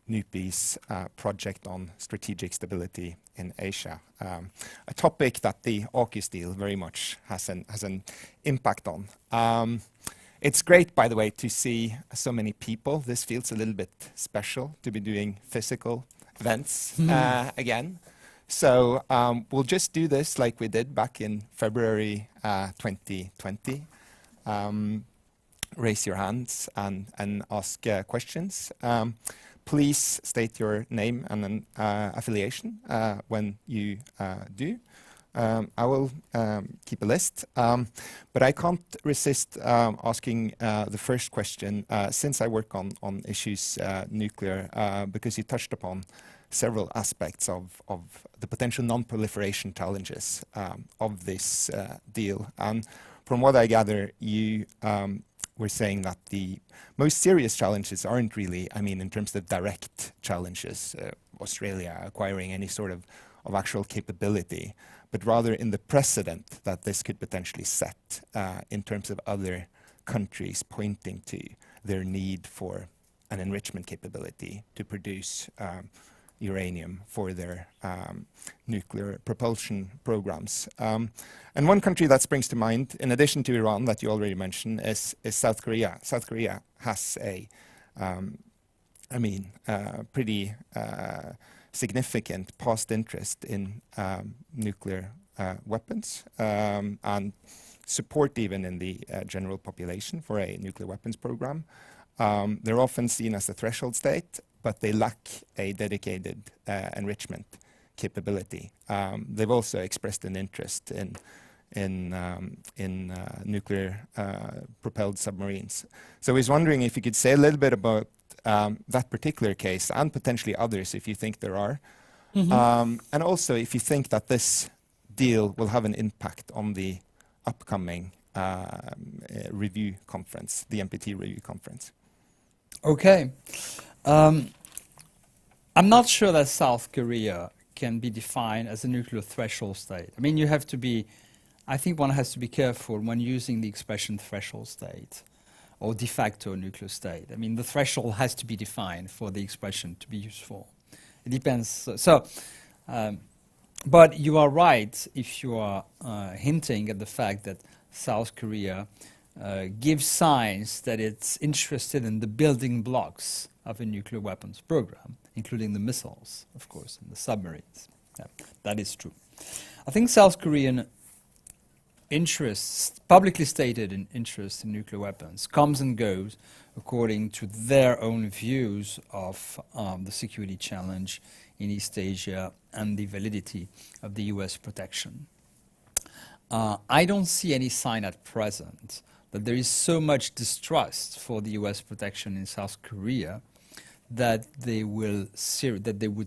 NUPI's project on strategic stability in Asia, a topic that the AUKUS deal very much has an impact on. It's great, by the way, to see so many people. This feels a little bit special to be doing physical events again. So we'll just do this like we did back in February 2020. Raise your hands and ask questions. Please state your name and affiliation when you do. I will keep a list, but I can't resist asking the first question since I work on issues nuclear, because you touched upon several aspects of the potential non-proliferation challenges of this deal. And from what I gather, you were saying that the most serious challenges aren't really, I mean, in terms of direct challenges, Australia acquiring any sort of actual capability, but rather in the precedent that this could potentially set in terms of other countries pointing to their need for an enrichment capability to produce uranium for their nuclear propulsion programs. And one country that springs to mind, in addition to Iran that you already mentioned, is South Korea. South Korea has a, pretty significant past interest in nuclear weapons and support even in the general population for a nuclear weapons program. They're often seen as a threshold state, but they lack a dedicated enrichment capability. They've also expressed an interest in nuclear propelled submarines. So I was wondering if you could say a little bit about that particular case and potentially others if you think there are. Mm-hmm. And also if you think that this deal will have an impact on the upcoming review conference, the Npt Review Conference. Okay. I'm not sure that South Korea can be defined as a nuclear threshold state. I mean, I think one has to be careful when using the expression threshold state or de facto nuclear state. I mean, the threshold has to be defined for the expression to be useful. It depends. But you are right if you are hinting at the fact that South Korea gives signs that it's interested in the building blocks of a nuclear weapons program, including the missiles, of course, and the submarines. Yeah, that is true. I think South Korean interests, publicly stated interest in nuclear weapons, comes and goes according to their own views of the security challenge in East Asia and the validity of the US protection. I don't see any sign at present that there is so much distrust for the US protection in South Korea that they would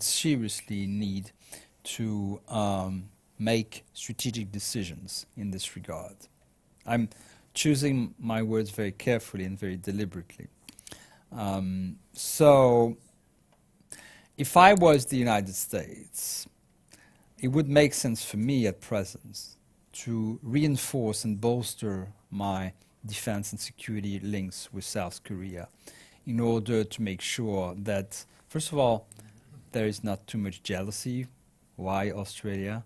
seriously need to make strategic decisions in this regard. I'm choosing my words very carefully and very deliberately. So if I was the United States, it would make sense for me at present to reinforce and bolster my defense and security links with South Korea in order to make sure that, first of all, there is not too much jealousy. Why Australia?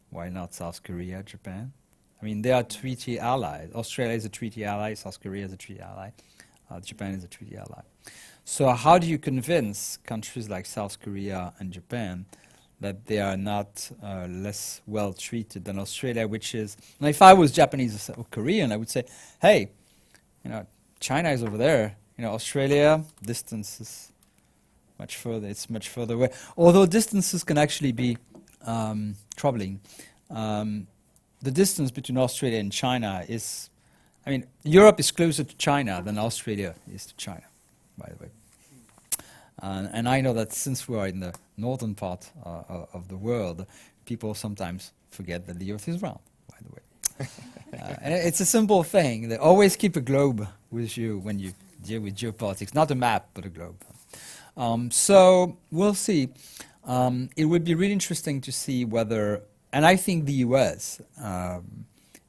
Why not South Korea, Japan? I mean, they are treaty allies. Australia is a treaty ally, South Korea is a treaty ally, Japan is a treaty ally. So how do you convince countries like South Korea and Japan that they are not less well treated than Australia, which is, now if I was Japanese or Korean, I would say, hey, China is over there. Australia, distance is much further, it's much further away. Although distances can actually be troubling. The distance between Australia and China is, Europe is closer to China than Australia is to China, by the way. And I know that since we are in the northern part of the world, people sometimes forget that the Earth is round, by the way. And it's a simple thing. They always keep a globe with you when you deal with geopolitics. Not a map, but a globe. So we'll see. It would be really interesting to see whether, and I think the US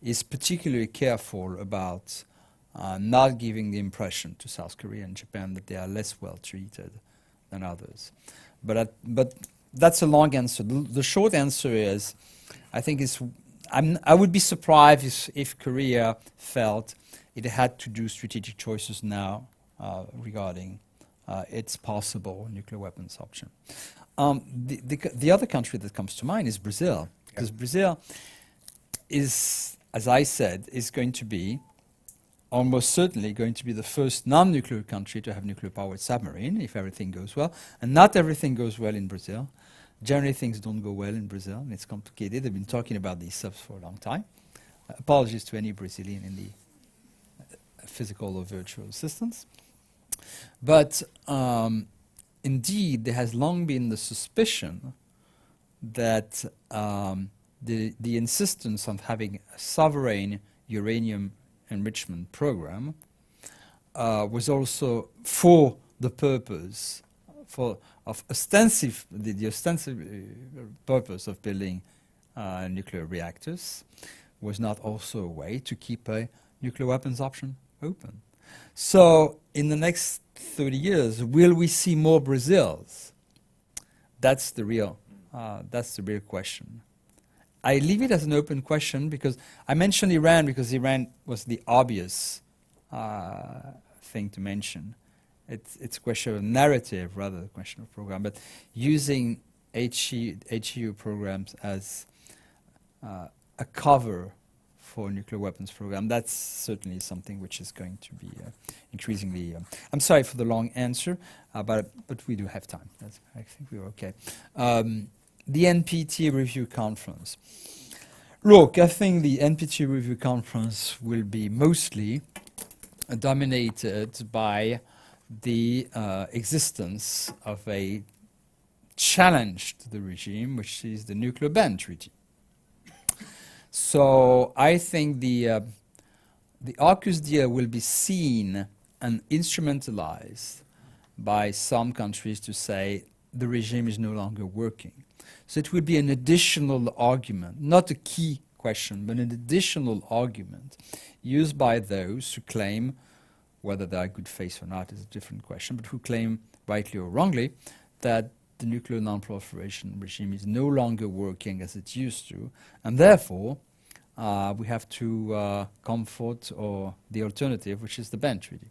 is particularly careful about not giving the impression to South Korea and Japan that they are less well treated than others. But that's a long answer. The short answer is, I think I would be surprised if Korea felt it had to do strategic choices now regarding its possible nuclear weapons option. The other country that comes to mind is Brazil, because Brazil is, as I said, is going to be almost certainly going to be the first non-nuclear country to have nuclear-powered submarine, if everything goes well. And not everything goes well in Brazil. Generally, things don't go well in Brazil, and it's complicated. They've been talking about these subs for a long time. Apologies to any Brazilian in the physical or virtual assistance. But indeed, there has long been the suspicion that the insistence on having a sovereign uranium enrichment program was also for the purpose of the ostensive purpose of building nuclear reactors, was not also a way to keep a nuclear weapons option open. So in the next 30 years, will we see more Brazils? That's the real question. I leave it as an open question because I mentioned Iran because Iran was the obvious thing to mention. It's a question of narrative rather than a question of program. But using HEU programs as a cover for nuclear weapons program, that's certainly something which is going to be increasingly... I'm sorry for the long answer, but we do have time. I think we're okay. The NPT Review Conference. Look, I think the NPT Review Conference will be mostly dominated by the existence of a challenge to the regime, which is the nuclear ban treaty. So I think the AUKUS deal will be seen and instrumentalized by some countries to say the regime is no longer working. So it will be an additional argument, not a key question, but an additional argument used by those who claim, whether they are good faith or not is a different question, but who claim, rightly or wrongly, that the nuclear non-proliferation regime is no longer working as it used to, and therefore we have to comfort or the alternative, which is the ban treaty.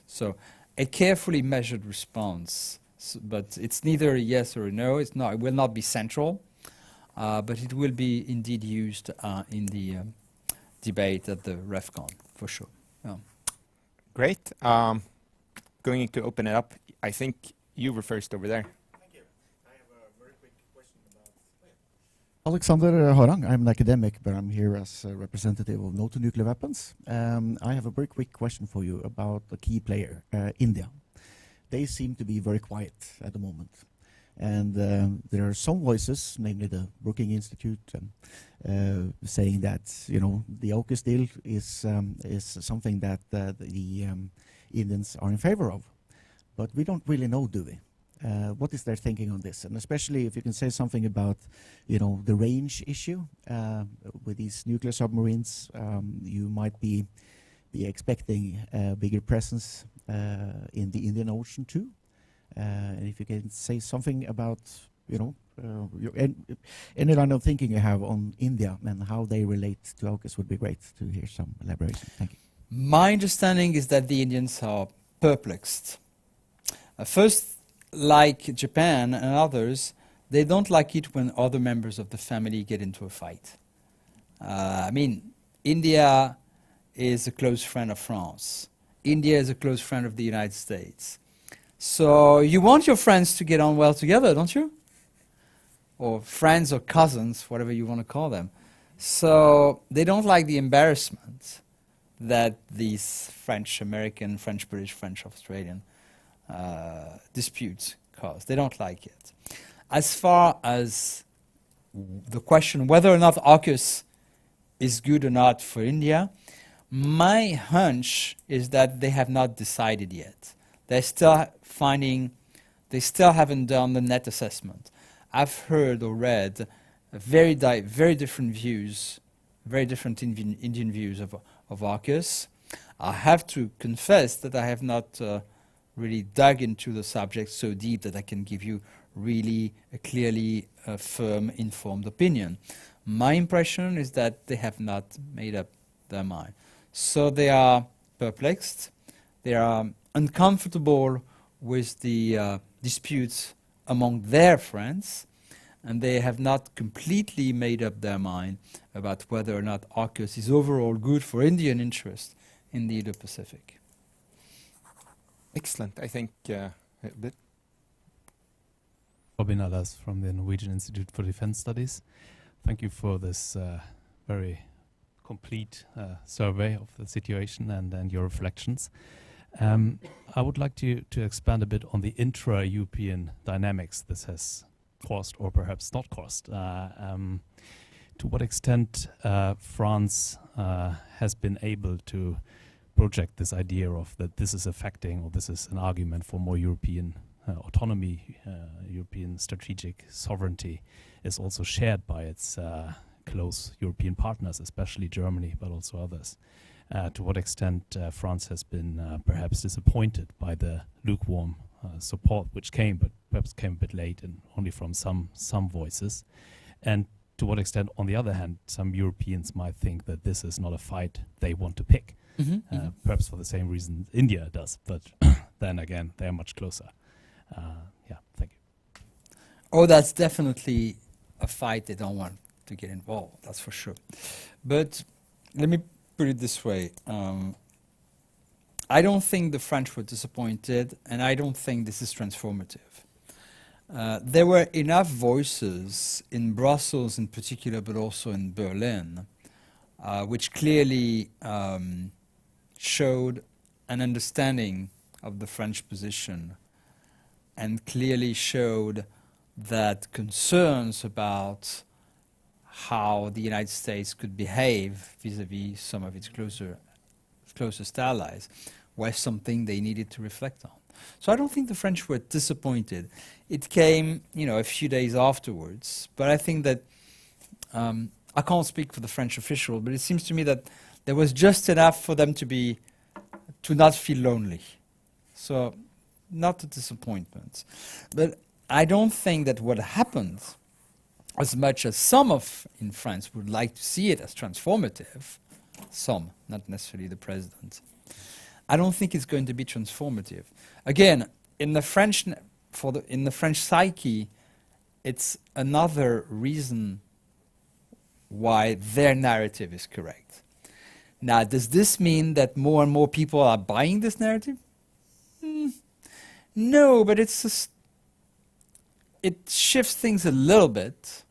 So a carefully measured response. But it's neither a yes or a no. It's not. It will not be central, but it will be indeed used in the debate at the REFCON for sure. Yeah. Great. Going to open it up. I think you were first over there. Thank you. I have a very quick question about... Alexander Harang. I'm an academic, but I'm here as a representative of NATO Nuclear Weapons. I have a very quick question for you about a key player, India. They seem to be very quiet at the moment. And there are some voices, namely the Brookings Institute, saying that the AUKUS deal is something that the Indians are in favor of. But we don't really know, do we? What is their thinking on this? And especially if you can say something about the range issue with these nuclear submarines, you might be expecting a bigger presence in the Indian Ocean too. And if you can say something about, any line of thinking you have on India and how they relate to AUKUS would be great to hear some elaboration. Thank you. My understanding is that the Indians are perplexed. First, like Japan and others, they don't like it when other members of the family get into a fight. I mean, India is a close friend of France. India is a close friend of the United States. So you want your friends to get on well together, don't you? Or friends or cousins, whatever you want to call them. So they don't like the embarrassment that these French-American, French-British, French-Australian disputes cause. They don't like it. As far as the question whether or not AUKUS is good or not for India, my hunch is that they have not decided yet. They're still they still haven't done the net assessment. I've heard or read very different views, very different Indian views of AUKUS. I have to confess that I have not really dug into the subject so deep that I can give you really a clearly firm, informed opinion. My impression is that they have not made up their mind. So they are perplexed, they are uncomfortable with the disputes among their friends, and they have not completely made up their mind about whether or not AUKUS is overall good for Indian interest in the Indo-Pacific. Excellent. I think Robin Allas from the Norwegian Institute for Defense Studies. Thank you for this very complete survey of the situation and your reflections. I would like to expand a bit on the intra-European dynamics this has caused, or perhaps not caused. To what extent France has been able to project this idea of that this is affecting, or this is an argument for more European autonomy, European strategic sovereignty, is also shared by its close European partners, especially Germany, but also others. To what extent France has been perhaps disappointed by the lukewarm support which came, but perhaps came a bit late and only from some voices. And to what extent, on the other hand, some Europeans might think that this is not a fight they want to pick. Perhaps for the same reason India does, but then again, they are much closer. Yeah, thank you. Oh, that's definitely a fight they don't want to get involved, that's for sure. But let me put it this way. I don't think the French were disappointed, and I don't think this is transformative. There were enough voices in Brussels in particular, but also in Berlin, which clearly showed an understanding of the French position and clearly showed that concerns about how the United States could behave vis-à-vis some of its closest allies was something they needed to reflect on. So I don't think the French were disappointed. It came, a few days afterwards, but I think that, I can't speak for the French official, but it seems to me that there was just enough for them to not feel lonely. So not a disappointment. But I don't think that what happened, as much as some in France would like to see it as transformative, some, not necessarily the president, I don't think it's going to be transformative. Again, in the French psyche, it's another reason why their narrative is correct. Now, does this mean that more and more people are buying this narrative? No, but it shifts things a little bit,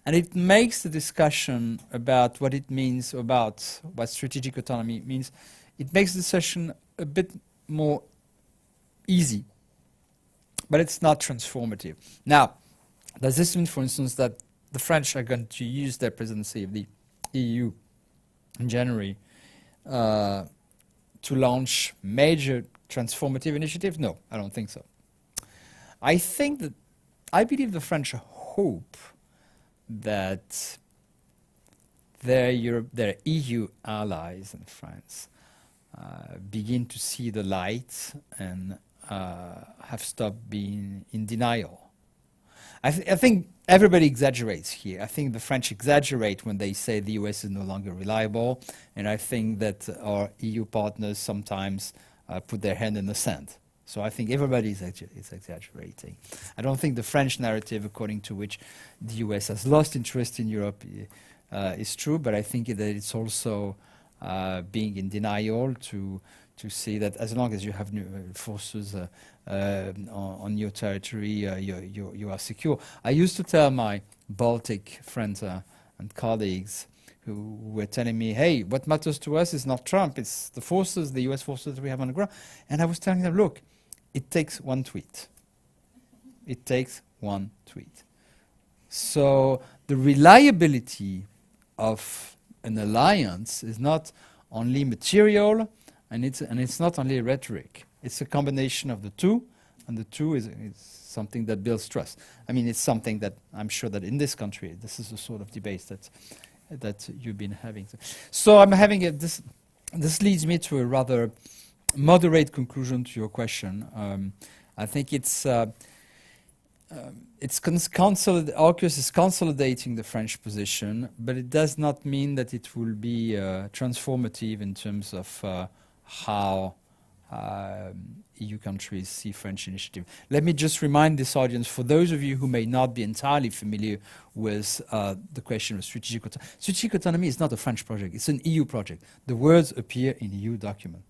and it makes the discussion about what it means, about what strategic autonomy means, it makes the discussion a bit more easy, but it's not transformative. Now, does this mean, for instance, that the French are going to use their presidency of the EU in January to launch major transformative initiatives? No, I don't think so. I believe the French hope that their EU allies in France begin to see the light and have stopped being in denial. I think everybody exaggerates here. I think the French exaggerate when they say the US is no longer reliable, and I think that our EU partners sometimes put their hand in the sand. So I think everybody is exaggerating. I don't think the French narrative, according to which the US has lost interest in Europe, is true, but I think that it's also being in denial to see that as long as you have new forces on your territory, you are secure. I used to tell my Baltic friends and colleagues who were telling me, hey, what matters to us is not Trump, it's the forces, the US forces that we have on the ground. And I was telling them, look, it takes one tweet. It takes one tweet. So the reliability of an alliance is not only material, and it's not only rhetoric. It's a combination of the two, and the two is something that builds trust. I mean, it's something that I'm sure that in this country, this is the sort of debate that you've been having. So I'm having this leads me to a rather moderate conclusion to your question. I think AUKUS is consolidating the French position, but it does not mean that it will be transformative in terms of how EU countries see French initiative. Let me just remind this audience, for those of you who may not be entirely familiar with the question of strategic autonomy. Strategic autonomy is not a French project, it's an EU project. The words appear in EU document.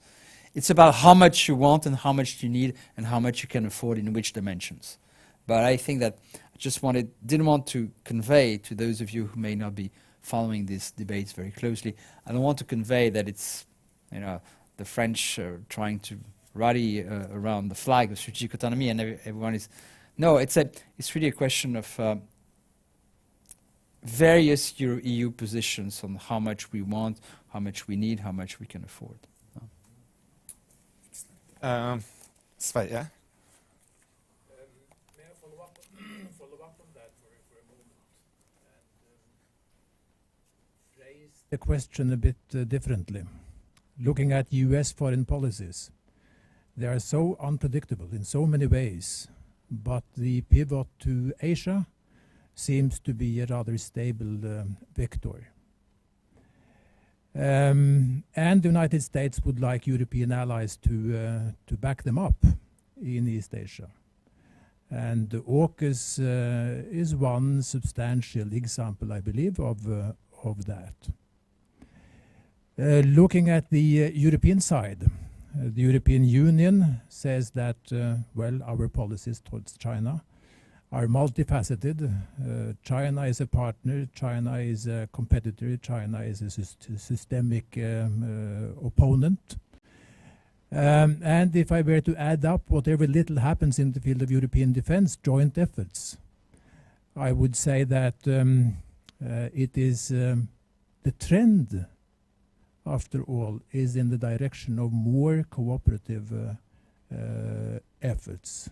It's about how much you want and how much you need and how much you can afford in which dimensions. But I think that I just didn't want to convey to those of you who may not be following these debates very closely, I don't want to convey that it's, the French trying to rally around the flag of strategic autonomy and everyone is... No, it's really a question of various EU positions on how much we want, how much we need, how much we can afford. Sverige? May I follow up on that for a moment and raise the question a bit differently. Looking at US foreign policies, they are so unpredictable in so many ways, but the pivot to Asia seems to be a rather stable vector. And the United States would like European allies to back them up in East Asia. And AUKUS is one substantial example, I believe, of that. Looking at the European side, the European Union says that, well, our policies towards China are multifaceted. China is a partner, China is a competitor, China is a systemic opponent. And if I were to add up whatever little happens in the field of European defense, joint efforts, I would say that it is the trend, after all, is in the direction of more cooperative efforts.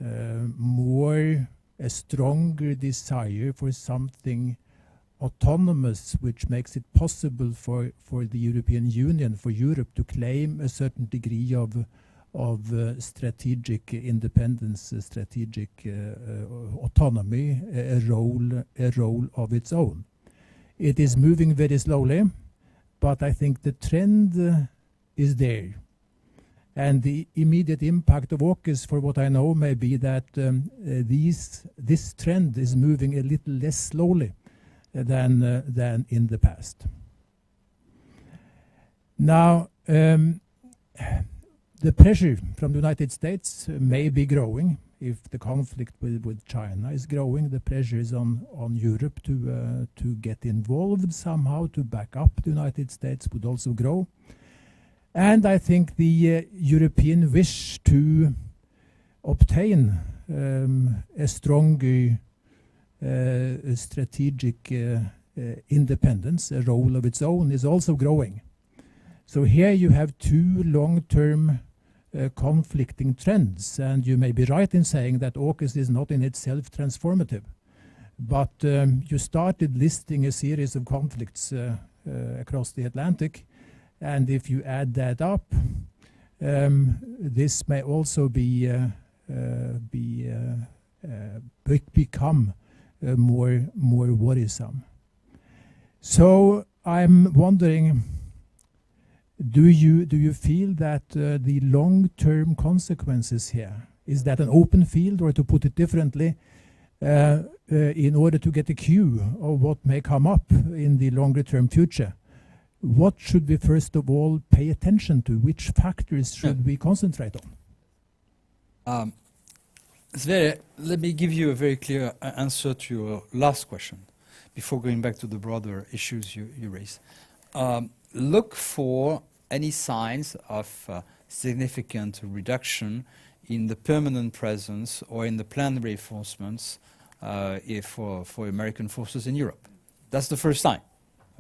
A stronger desire for something autonomous, which makes it possible for the European Union, for Europe, to claim a certain degree of strategic independence, strategic autonomy, a role of its own. It is moving very slowly, but I think the trend is there. And the immediate impact of AUKUS, for what I know, may be that this trend is moving a little less slowly than in the past. Now, the pressure from the United States may be growing. If the conflict with China is growing, the pressure is on Europe to get involved somehow, to back up the United States would also grow. And I think the European wish to obtain a stronger strategic independence, a role of its own, is also growing. So here you have two long-term conflicting trends, and you may be right in saying that AUKUS is not in itself transformative. But you started listing a series of conflicts across the Atlantic, and if you add that up, this may also become more worrisome. So I'm wondering, do you feel that the long-term consequences here, is that an open field, or to put it differently, in order to get a cue of what may come up in the longer-term future? What should we first of all pay attention to? Which factors should we concentrate on? Let me give you a very clear answer to your last question before going back to the broader issues you raised. Look for any signs of significant reduction in the permanent presence or in the planned reinforcements for American forces in Europe. That's the first sign.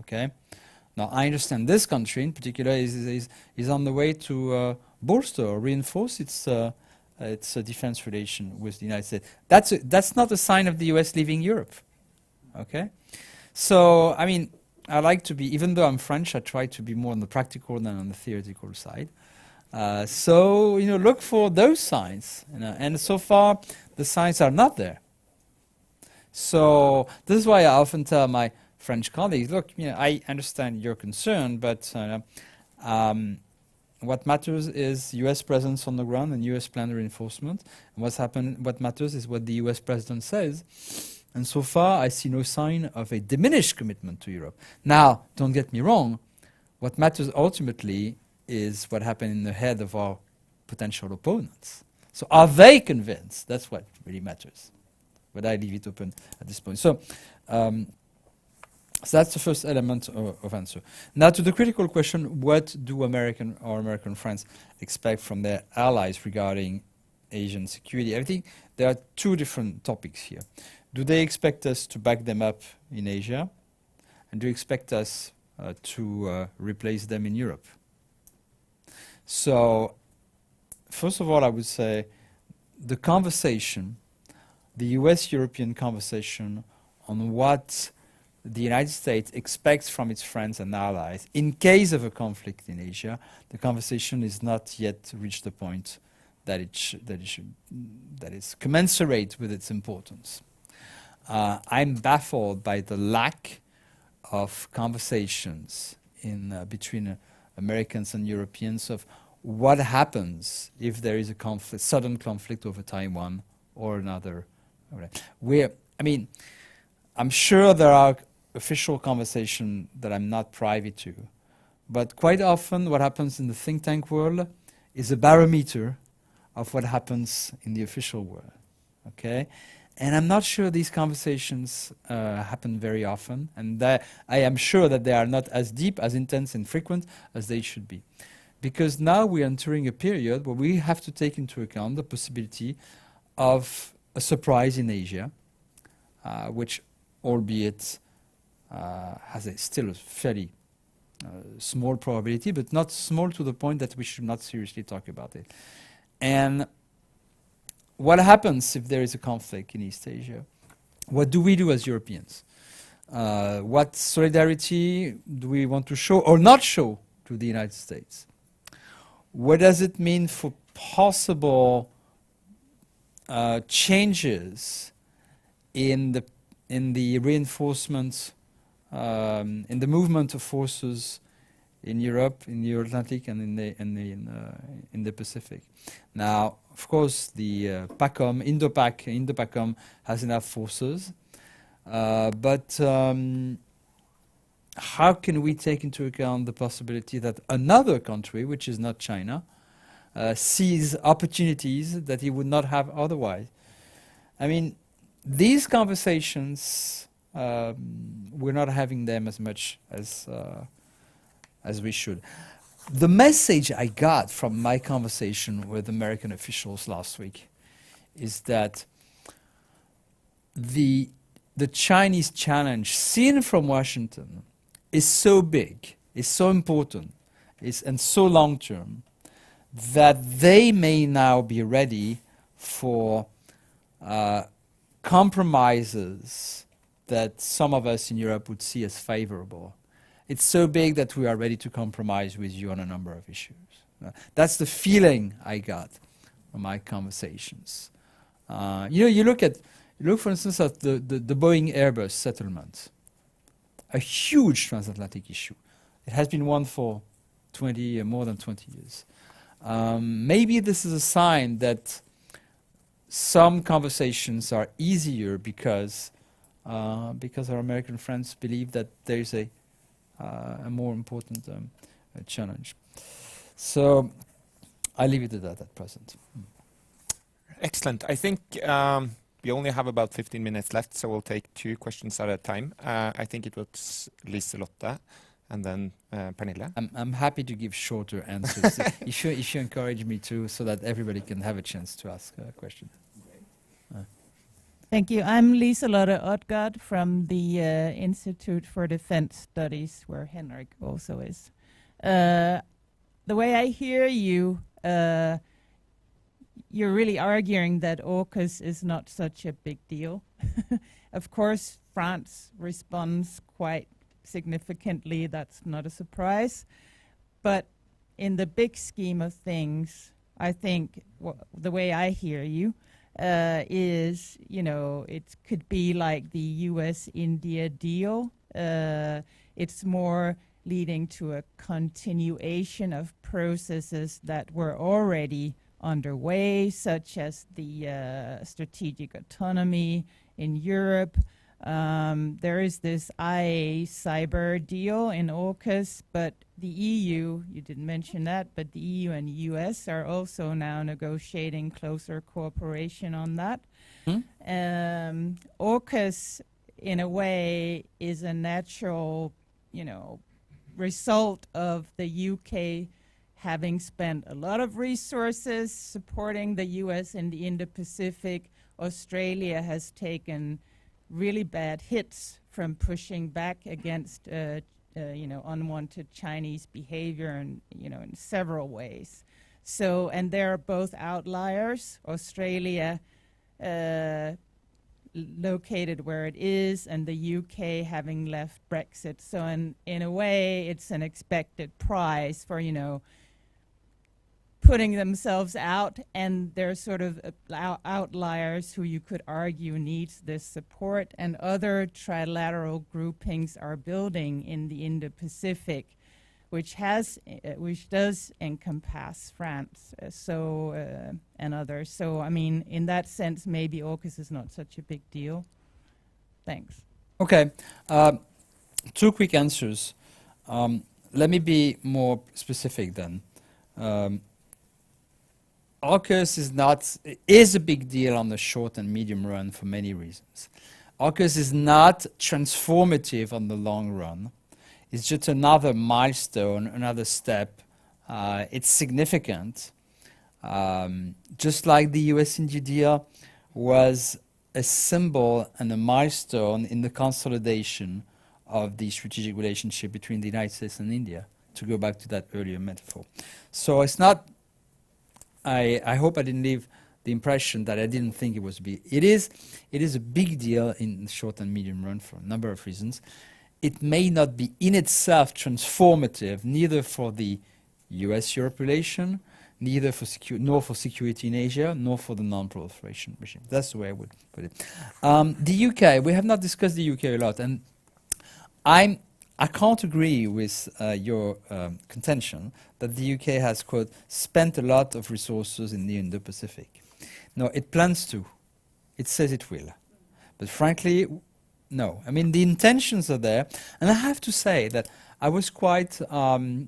Okay. Now, I understand this country in particular is on the way to bolster or reinforce its defense relation with the United States. That's not a sign of the US leaving Europe. Okay? So, I mean, I like to be, even though I'm French, I try to be more on the practical than on the theoretical side. So, look for those signs. And so far, the signs are not there. So, this is why I often tell my French colleagues, look, I understand your concern, but what matters is US presence on the ground and US plan reinforcement. And what matters is what the US president says. And so far, I see no sign of a diminished commitment to Europe. Now, don't get me wrong, what matters ultimately is what happened in the head of our potential opponents. So are they convinced? That's what really matters. But I leave it open at this point. So that's the first element of answer. Now to the critical question, what do American friends expect from their allies regarding Asian security? I think there are two different topics here. Do they expect us to back them up in Asia? And do you expect us to replace them in Europe? So, first of all, I would say the conversation, the US-European conversation on what the United States expects from its friends and allies in case of a conflict in Asia, the conversation is not yet reached the point that that is commensurate with its importance. I'm baffled by the lack of conversations between Americans and Europeans of what happens if there is a conflict, sudden conflict over Taiwan or another. I'm sure there are official conversations that I'm not privy to, but quite often what happens in the think tank world is a barometer of what happens in the official world. Okay? And I'm not sure these conversations happen very often, and I am sure that they are not as deep, as intense and frequent as they should be. Because now we're entering a period where we have to take into account the possibility of a surprise in Asia, which, albeit, has still a fairly small probability, but not small to the point that we should not seriously talk about it. And what happens if there is a conflict in East Asia? What do we do as Europeans? What solidarity do we want to show or not show to the United States? What does it mean for possible changes in the reinforcement, in the movement of forces in Europe, in the Euro-Atlantic, and in the Pacific? Now, of course, the PACOM, Indo-PACOM has enough forces, but how can we take into account the possibility that another country, which is not China, sees opportunities that he would not have otherwise? I mean, these conversations, we're not having them as much as we should. The message I got from my conversation with American officials last week is that the Chinese challenge seen from Washington is so big, is so important, and so long-term that they may now be ready for compromises that some of us in Europe would see as favorable. It's so big that we are ready to compromise with you on a number of issues. That's the feeling I got from my conversations. You look, for instance, at the Boeing Airbus settlement, a huge transatlantic issue. It has been one for more than 20 years. Maybe this is a sign that some conversations are easier because our American friends believe that there is a more important challenge. So I leave it at that at present. Excellent. I think we only have about 15 minutes left, so we'll take 2 questions at a time. I think it was Liselotte and then Pernille. I'm happy to give shorter answers if you encourage me to, so that everybody can have a chance to ask a question. Thank you. I'm Liselotte Odgaard from the Institute for Defense Studies, where Henrik also is. The way I hear you, you're really arguing that AUKUS is not such a big deal. Of course, France responds quite significantly. That's not a surprise. But in the big scheme of things, I think the way I hear you, is, it could be like the US-India deal. It's more leading to a continuation of processes that were already underway, such as the strategic autonomy in Europe. There is this IA cyber deal in AUKUS, but the EU, you didn't mention that, but the EU and US are also now negotiating closer cooperation on that. AUKUS, in a way, is a natural, result of the UK having spent a lot of resources supporting the US in the Indo-Pacific. Australia has taken really bad hits from pushing back against unwanted Chinese behavior in several ways. So, and they're both outliers. Australia located where it is, and the UK having left Brexit. So in a way, it's an expected prize for, putting themselves out, and they're sort of outliers who you could argue needs this support, and other trilateral groupings are building in the Indo-Pacific, which does encompass France, and others. So, I mean, in that sense, maybe AUKUS is not such a big deal. Thanks. Okay, 2 quick answers. Let me be more specific then. AUKUS is a big deal on the short and medium run for many reasons. AUKUS is not transformative on the long run. It's just another milestone, another step. It's significant. Just like the US-India deal was a symbol and a milestone in the consolidation of the strategic relationship between the United States and India, to go back to that earlier metaphor. So it's not, I hope I didn't leave the impression that I didn't think it was big. It is a big deal in the short and medium run for a number of reasons. It may not be in itself transformative, neither for the US-Europe relation, neither for nor for security in Asia, nor for the non-proliferation regime. That's the way I would put it. The UK, we have not discussed the UK a lot, and I can't agree with your contention that the UK has, quote, spent a lot of resources in the Indo-Pacific. No, it plans to. It says it will. But frankly, no. I mean, the intentions are there. And I have to say that I was quite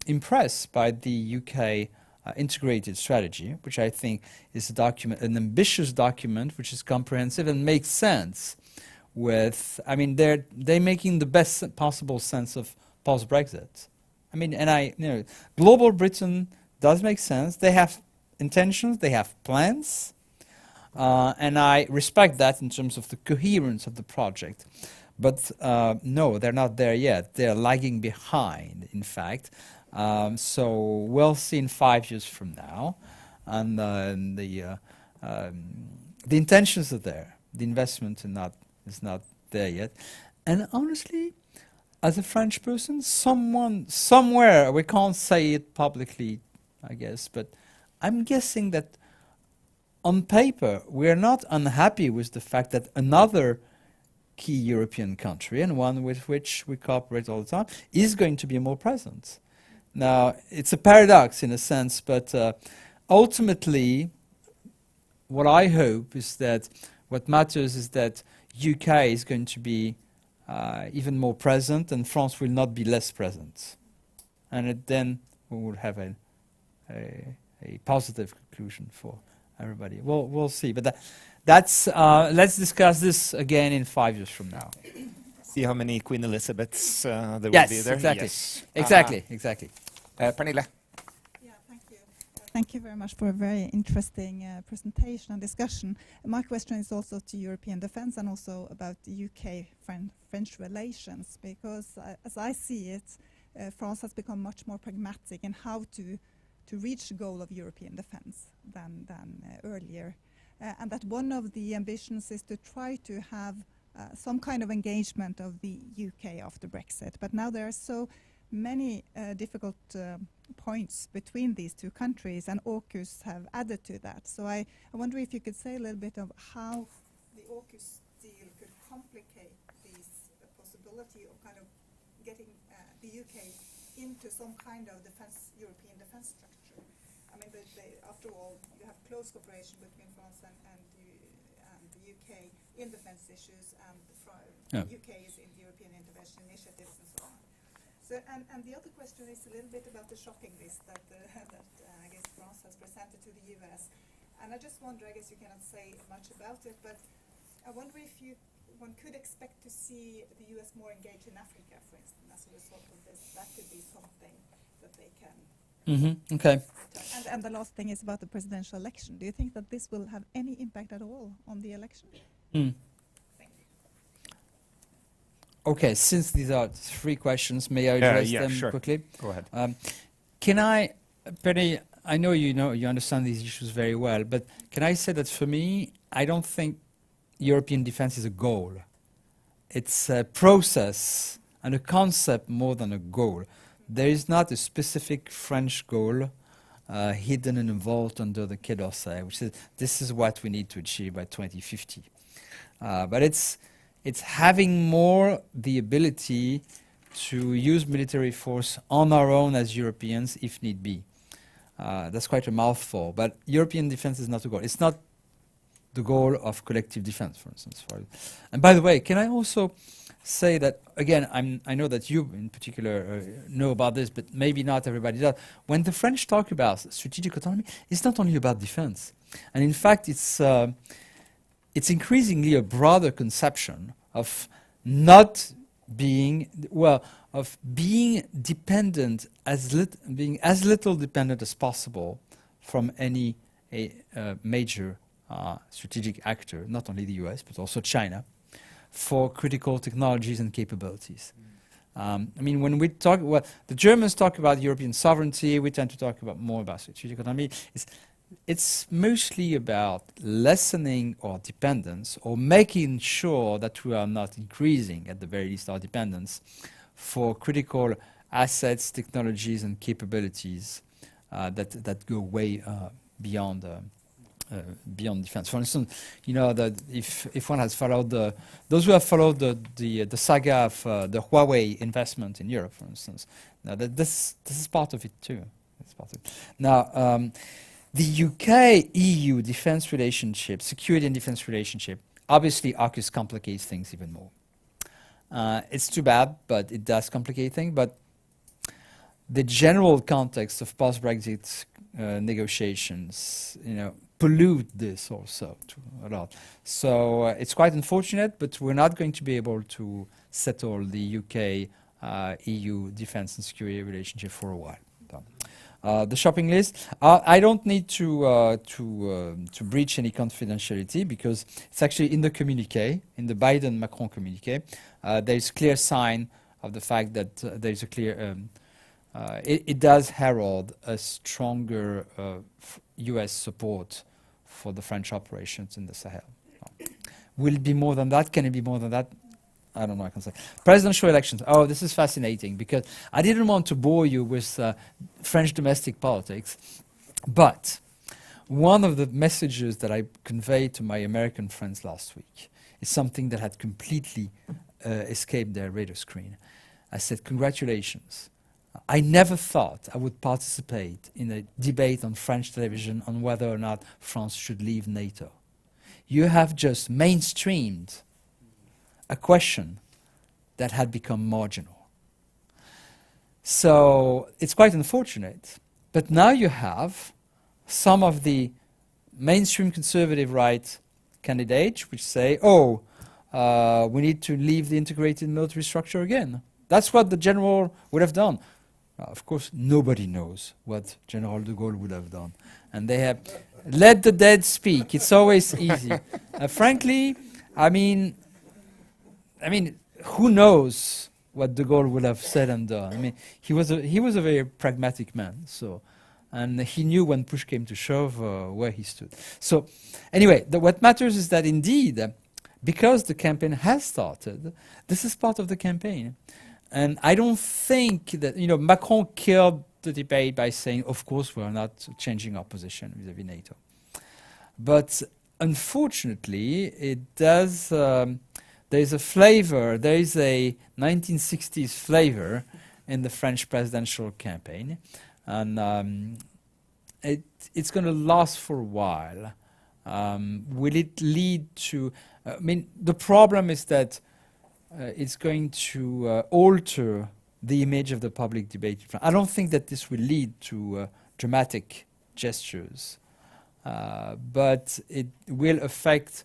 impressed by the UK integrated strategy, which I think is a document, an ambitious document, which is comprehensive and makes sense with, I mean, they're making the best possible sense of post-Brexit. I mean, and global Britain does make sense. They have intentions, they have plans, and I respect that in terms of the coherence of the project. But no, they're not there yet. They're lagging behind, in fact. So we'll see in 5 years from now. And the intentions are there. The investment is not there yet. And honestly, as a French person, someone, somewhere, we can't say it publicly, I guess, but I'm guessing that on paper, we're not unhappy with the fact that another key European country, and one with which we cooperate all the time, is going to be more present. Now, it's a paradox in a sense, but ultimately, what I hope is that what matters is that UK is going to be even more present, and France will not be less present. And then we will have a positive conclusion for everybody. We'll see. But that's let's discuss this again in 5 years from now. See how many Queen Elizabeths there will be there? Exactly. Yes, Exactly. Pernille. Yeah, thank you. Thank you very much for a very interesting presentation and discussion. My question is also to European defence and also about the UK-French relations, because as I see it, France has become much more pragmatic in how to reach the goal of European defence than earlier. And that one of the ambitions is to try to have some kind of engagement of the UK after Brexit. But now there are so many difficult points between these two countries, and AUKUS have added to that. So I wonder if you could say a little bit of how the AUKUS deal could complicate this possibility of kind of getting the UK into some kind of European defense structure? I mean, after all, you have close cooperation between France and the UK in defense issues, and the UK is in the European intervention initiatives and so on. So, and the other question is a little bit about the shopping list that I guess France has presented to the US. And I just wonder, I guess you cannot say much about it, but I wonder if one could expect to see the US more engaged in Africa, for instance, as a result of this. That could be something that they can. Okay. And the last thing is about the presidential election. Do you think that this will have any impact at all on the election? Thank you. Okay, since these are three questions, may I address them sure. quickly? Go ahead. Can I, Penny, I know you understand these issues very well, but can I say that for me, I don't think European defense is a goal. It's a process and a concept more than a goal. There is not a specific French goal hidden and involved under the Quai d'Orsay, which is this is what we need to achieve by 2050. But it's having more the ability to use military force on our own as Europeans if need be. That's quite a mouthful, but European defense is not a goal. It's not the goal of collective defense, for instance. And by the way, can I also say that, again, I know that you in particular know about this, but maybe not everybody does. When the French talk about strategic autonomy, it's not only about defense. And in fact, it's increasingly a broader conception of not being, well, of being dependent, being as little dependent as possible from any major strategic actor, not only the US, but also China, for critical technologies and capabilities. I mean, when we talk, well, the Germans talk about European sovereignty, we tend to talk more about strategic autonomy. It's mostly about lessening our dependence or making sure that we are not increasing, at the very least, our dependence for critical assets, technologies, and capabilities that go way beyond defense. For instance, you know that if one has followed those who have followed the saga of the Huawei investment in Europe, for instance, now this is part of it too. It's part of it. Now, the UK-EU defense relationship, security and defense relationship, obviously AUKUS complicates things even more. It's too bad, but it does complicate things. But the general context of post-Brexit negotiations, pollute this also a lot. So it's quite unfortunate, but we're not going to be able to settle the UK-EU defense and security relationship for a while. The shopping list. I don't need to breach any confidentiality because it's actually in the communiqué, in the Biden-Macron communiqué. There is clear sign of the fact that there is a clear. It does herald a stronger U.S. support for the French operations in the Sahel. Will it be more than that? Can it be more than that? I don't know, I can say. Presidential elections. Oh, this is fascinating because I didn't want to bore you with French domestic politics, but one of the messages that I conveyed to my American friends last week is something that had completely escaped their radar screen. I said, congratulations. I never thought I would participate in a debate on French television on whether or not France should leave NATO. You have just mainstreamed a question that had become marginal. So it's quite unfortunate, but now you have some of the mainstream conservative right candidates which say, we need to leave the integrated military structure again. That's what the general would have done. Of course, nobody knows what General de Gaulle would have done. And they have let the dead speak. It's always easy. Frankly, I mean, who knows what de Gaulle would have said and done? I mean, he was a very pragmatic man. So, and he knew when push came to shove where he stood. So, anyway, what matters is that indeed, because the campaign has started, this is part of the campaign. And I don't think that, Macron killed the debate by saying, of course, we're not changing our position vis-à-vis NATO. But unfortunately, it does, there is a flavor, there is a 1960s flavor in the French presidential campaign, and it's going to last for a while. Will it lead to... I mean, the problem is that it's going to alter the image of the public debate. I don't think that this will lead to dramatic gestures, but it will affect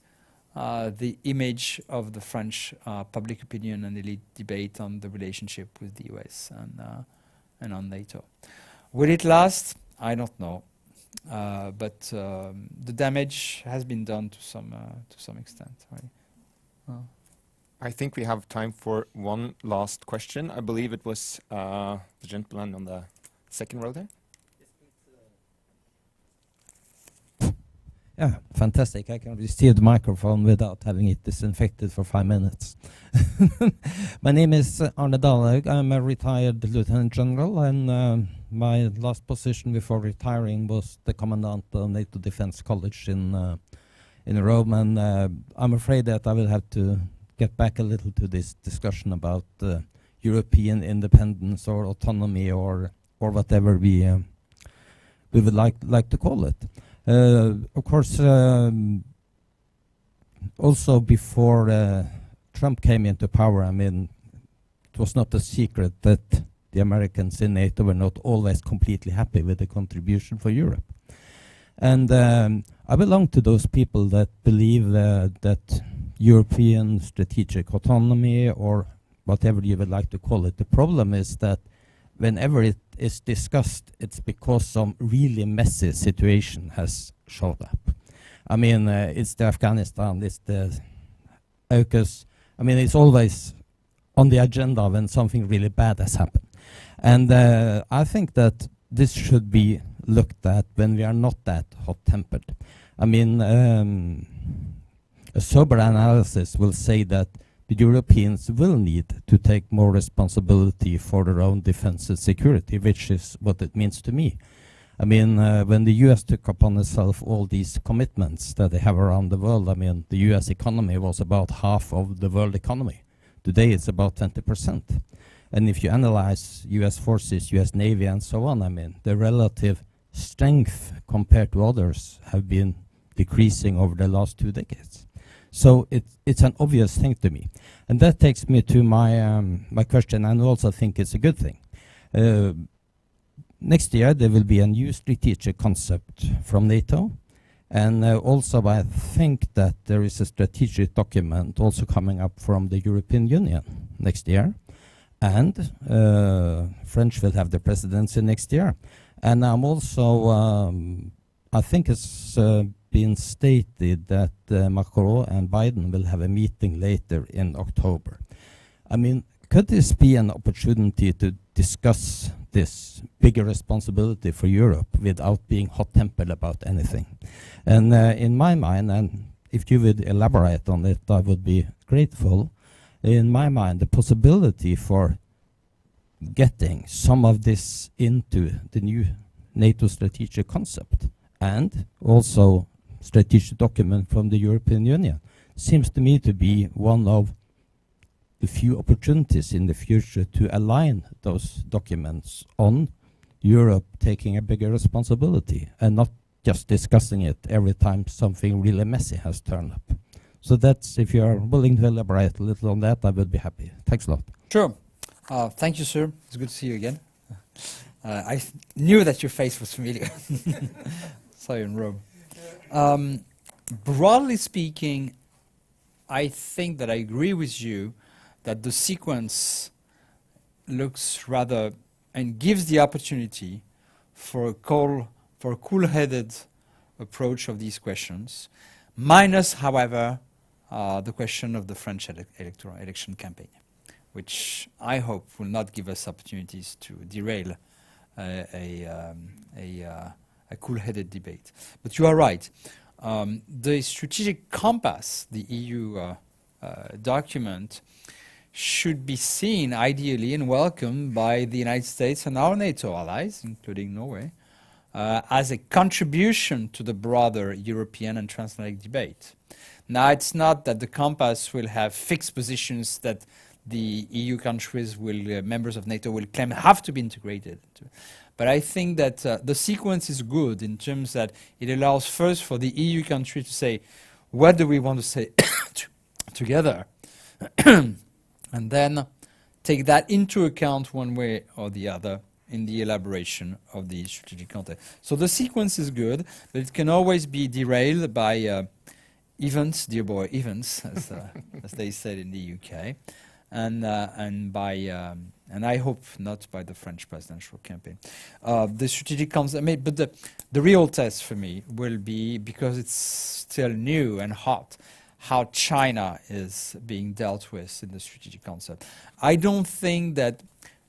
the image of the French public opinion and elite debate on the relationship with the US and on NATO. Will it last? I don't know, but the damage has been done to some extent. Right? I think we have time for one last question. I believe it was the gentleman on the second row there. Yeah, fantastic. I can receive the microphone without having it disinfected for 5 minutes. My name is Arne Dalhaug. I'm a retired lieutenant general, and my last position before retiring was the commandant of NATO Defense College in Rome, and I'm afraid that I will have to get back a little to this discussion about European independence or autonomy or whatever we would like to call it. Of course, also before Trump came into power, I mean, it was not a secret that the Americans in NATO were not always completely happy with the contribution for Europe. And I belong to those people that believe that European strategic autonomy, or whatever you would like to call it, the problem is that whenever it is discussed, it's because some really messy situation has showed up. I mean, it's the Afghanistan, it's the AUKUS. I mean, it's always on the agenda when something really bad has happened. And I think that this should be looked at when we are not that hot-tempered. I mean, a sober analysis will say that the Europeans will need to take more responsibility for their own defense and security, which is what it means to me. I mean, when the US took upon itself all these commitments that they have around the world, I mean, the US economy was about half of the world economy. Today it's about 20%. And if you analyze US forces, US Navy and so on, I mean, the relative strength compared to others have been decreasing over the last 2 decades. So it's an obvious thing to me. And that takes me to my question, and I also think it's a good thing. Next year there will be a new strategic concept from NATO, and also I think that there is a strategic document also coming up from the European Union next year, and French will have the presidency next year. And I'm also, I think it's been stated that Macron and Biden will have a meeting later in October. I mean, could this be an opportunity to discuss this bigger responsibility for Europe without being hot-tempered about anything? And in my mind, and if you would elaborate on it, I would be grateful. In my mind, the possibility for getting some of this into the new NATO strategic concept and also strategic document from the European Union seems to me to be one of the few opportunities in the future to align those documents on Europe taking a bigger responsibility and not just discussing it every time something really messy has turned up. So that's, if you are willing to elaborate a little on that, I would be happy. Thanks a lot. Sure. Thank you, sir. It's good to see you again. I knew that your face was familiar. Saw you in Rome. Broadly speaking, I think that I agree with you that the sequence looks rather and gives the opportunity for a cool-headed approach of these questions, minus, however, the question of the French electoral election campaign, which I hope will not give us opportunities to derail a cool-headed debate. But you are right. The strategic compass, the EU document, should be seen ideally and welcomed by the United States and our NATO allies, including Norway, as a contribution to the broader European and transatlantic debate. Now, it's not that the compass will have fixed positions that the EU countries will, members of NATO will claim have to be integrated. But I think that the sequence is good in terms that it allows first for the EU country to say, what do we want to say together? And then take that into account one way or the other in the elaboration of the strategic content. So the sequence is good, but it can always be derailed by events, dear boy, events, as they said in the UK, and by and I hope not by the French presidential campaign. The strategic concept, but the real test for me will be, because it's still new and hot, how China is being dealt with in the strategic concept. I don't think that,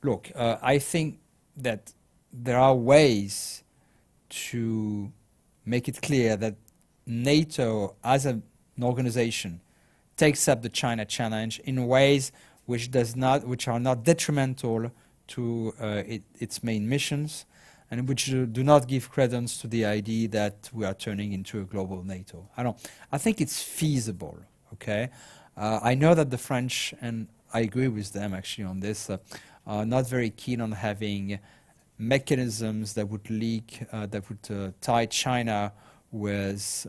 look, I think that there are ways to make it clear that NATO as an organization takes up the China challenge in ways which are not detrimental to its main missions, and which do not give credence to the idea that we are turning into a global NATO. I think it's feasible, okay? I know that the French, and I agree with them actually on this, are not very keen on having mechanisms that would tie China with,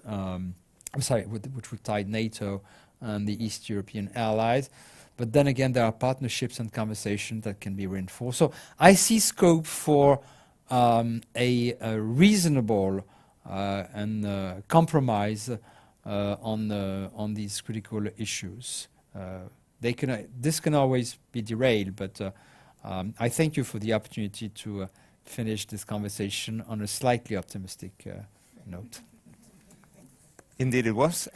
which would tie NATO and the East European allies. But then again, there are partnerships and conversations that can be reinforced. So I see scope for a reasonable and compromise on these critical issues. This can always be derailed, but I thank you for the opportunity to finish this conversation on a slightly optimistic note. Indeed it was.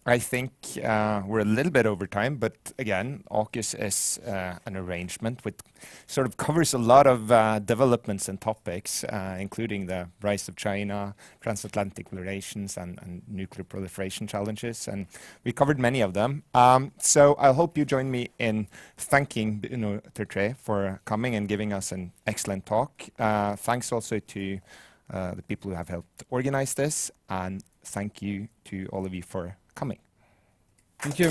I think we're a little bit over time, but again, AUKUS is an arrangement which sort of covers a lot of developments and topics, including the rise of China, transatlantic relations, and nuclear proliferation challenges, and we covered many of them. So I hope you join me in thanking Bruno Tertrais for coming and giving us an excellent talk. Thanks also to the people who have helped organize this, and thank you to all of you for coming. Thank you.